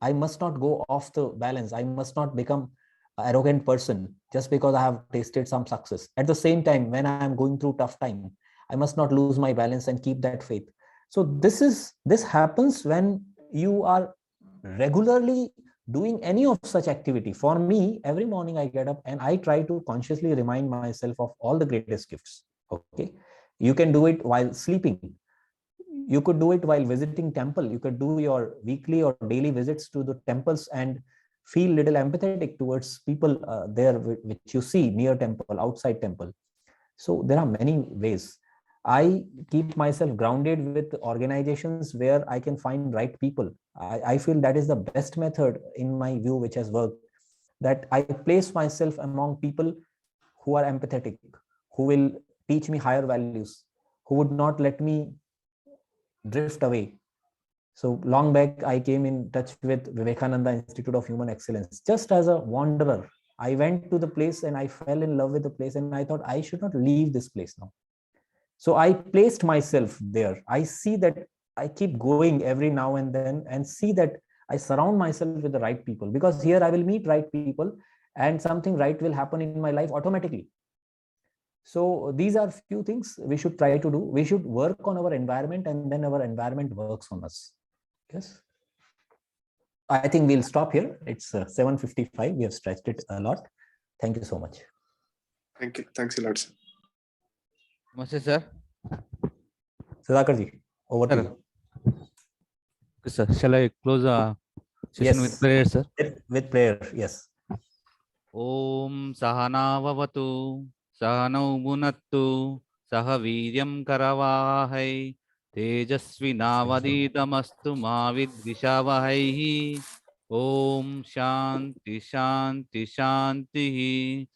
I must not go off the balance. I must not become an arrogant person just because I have tasted some success. At the same time, when I am going through tough time, I must not lose my balance and keep that faith. So this happens when you are regularly doing any of such activity. For me, every morning I get up and I try to consciously remind myself of all the greatest gifts. Okay, you can do it while sleeping. You could do it while visiting temple. You could do your weekly or daily visits to the temples and feel little empathetic towards people there which you see near temple, outside temple. So there are many ways. I keep myself grounded with organizations where I can find right people. I feel that is the best method in my view, which has worked, that I place myself among people who are empathetic, who will teach me higher values, who would not let me drift away. So long back, I came in touch with Vivekananda Institute of Human Excellence just as a wanderer. I went to the place and I fell in love with the place, and I thought I should not leave this place now. So I placed myself there. I see that I keep going every now and then and see that I surround myself with the right people, because here I will meet right people and something right will happen in my life automatically. So these are few things we should try to do. We should work on our environment, and then our environment works on us. Yes. I think we'll stop here. It's 7:55. We have stretched it a lot. Thank you so much. Thank you. Thanks a lot, sir. Namaste, sir. Sudhakar ji, over to Sir. you. Okay, sir. Shall I close the session with prayer, sir? With prayer, yes. Om Sahana Vavatu, Sahanau Bhunattu, Saha Viryam Karavahai, Tejasvi Navaditamastu Ma Vidvishavahai, Om Shanti Shanti Shanti.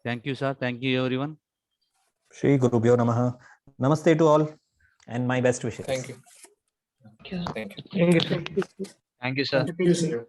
Thank you, sir. Thank you, everyone. Shri Gurubhyo Namaha. Namaste to all and my best wishes. Thank you. Thank you. Thank you. Thank you, sir. Thank you, sir. Thank you, sir.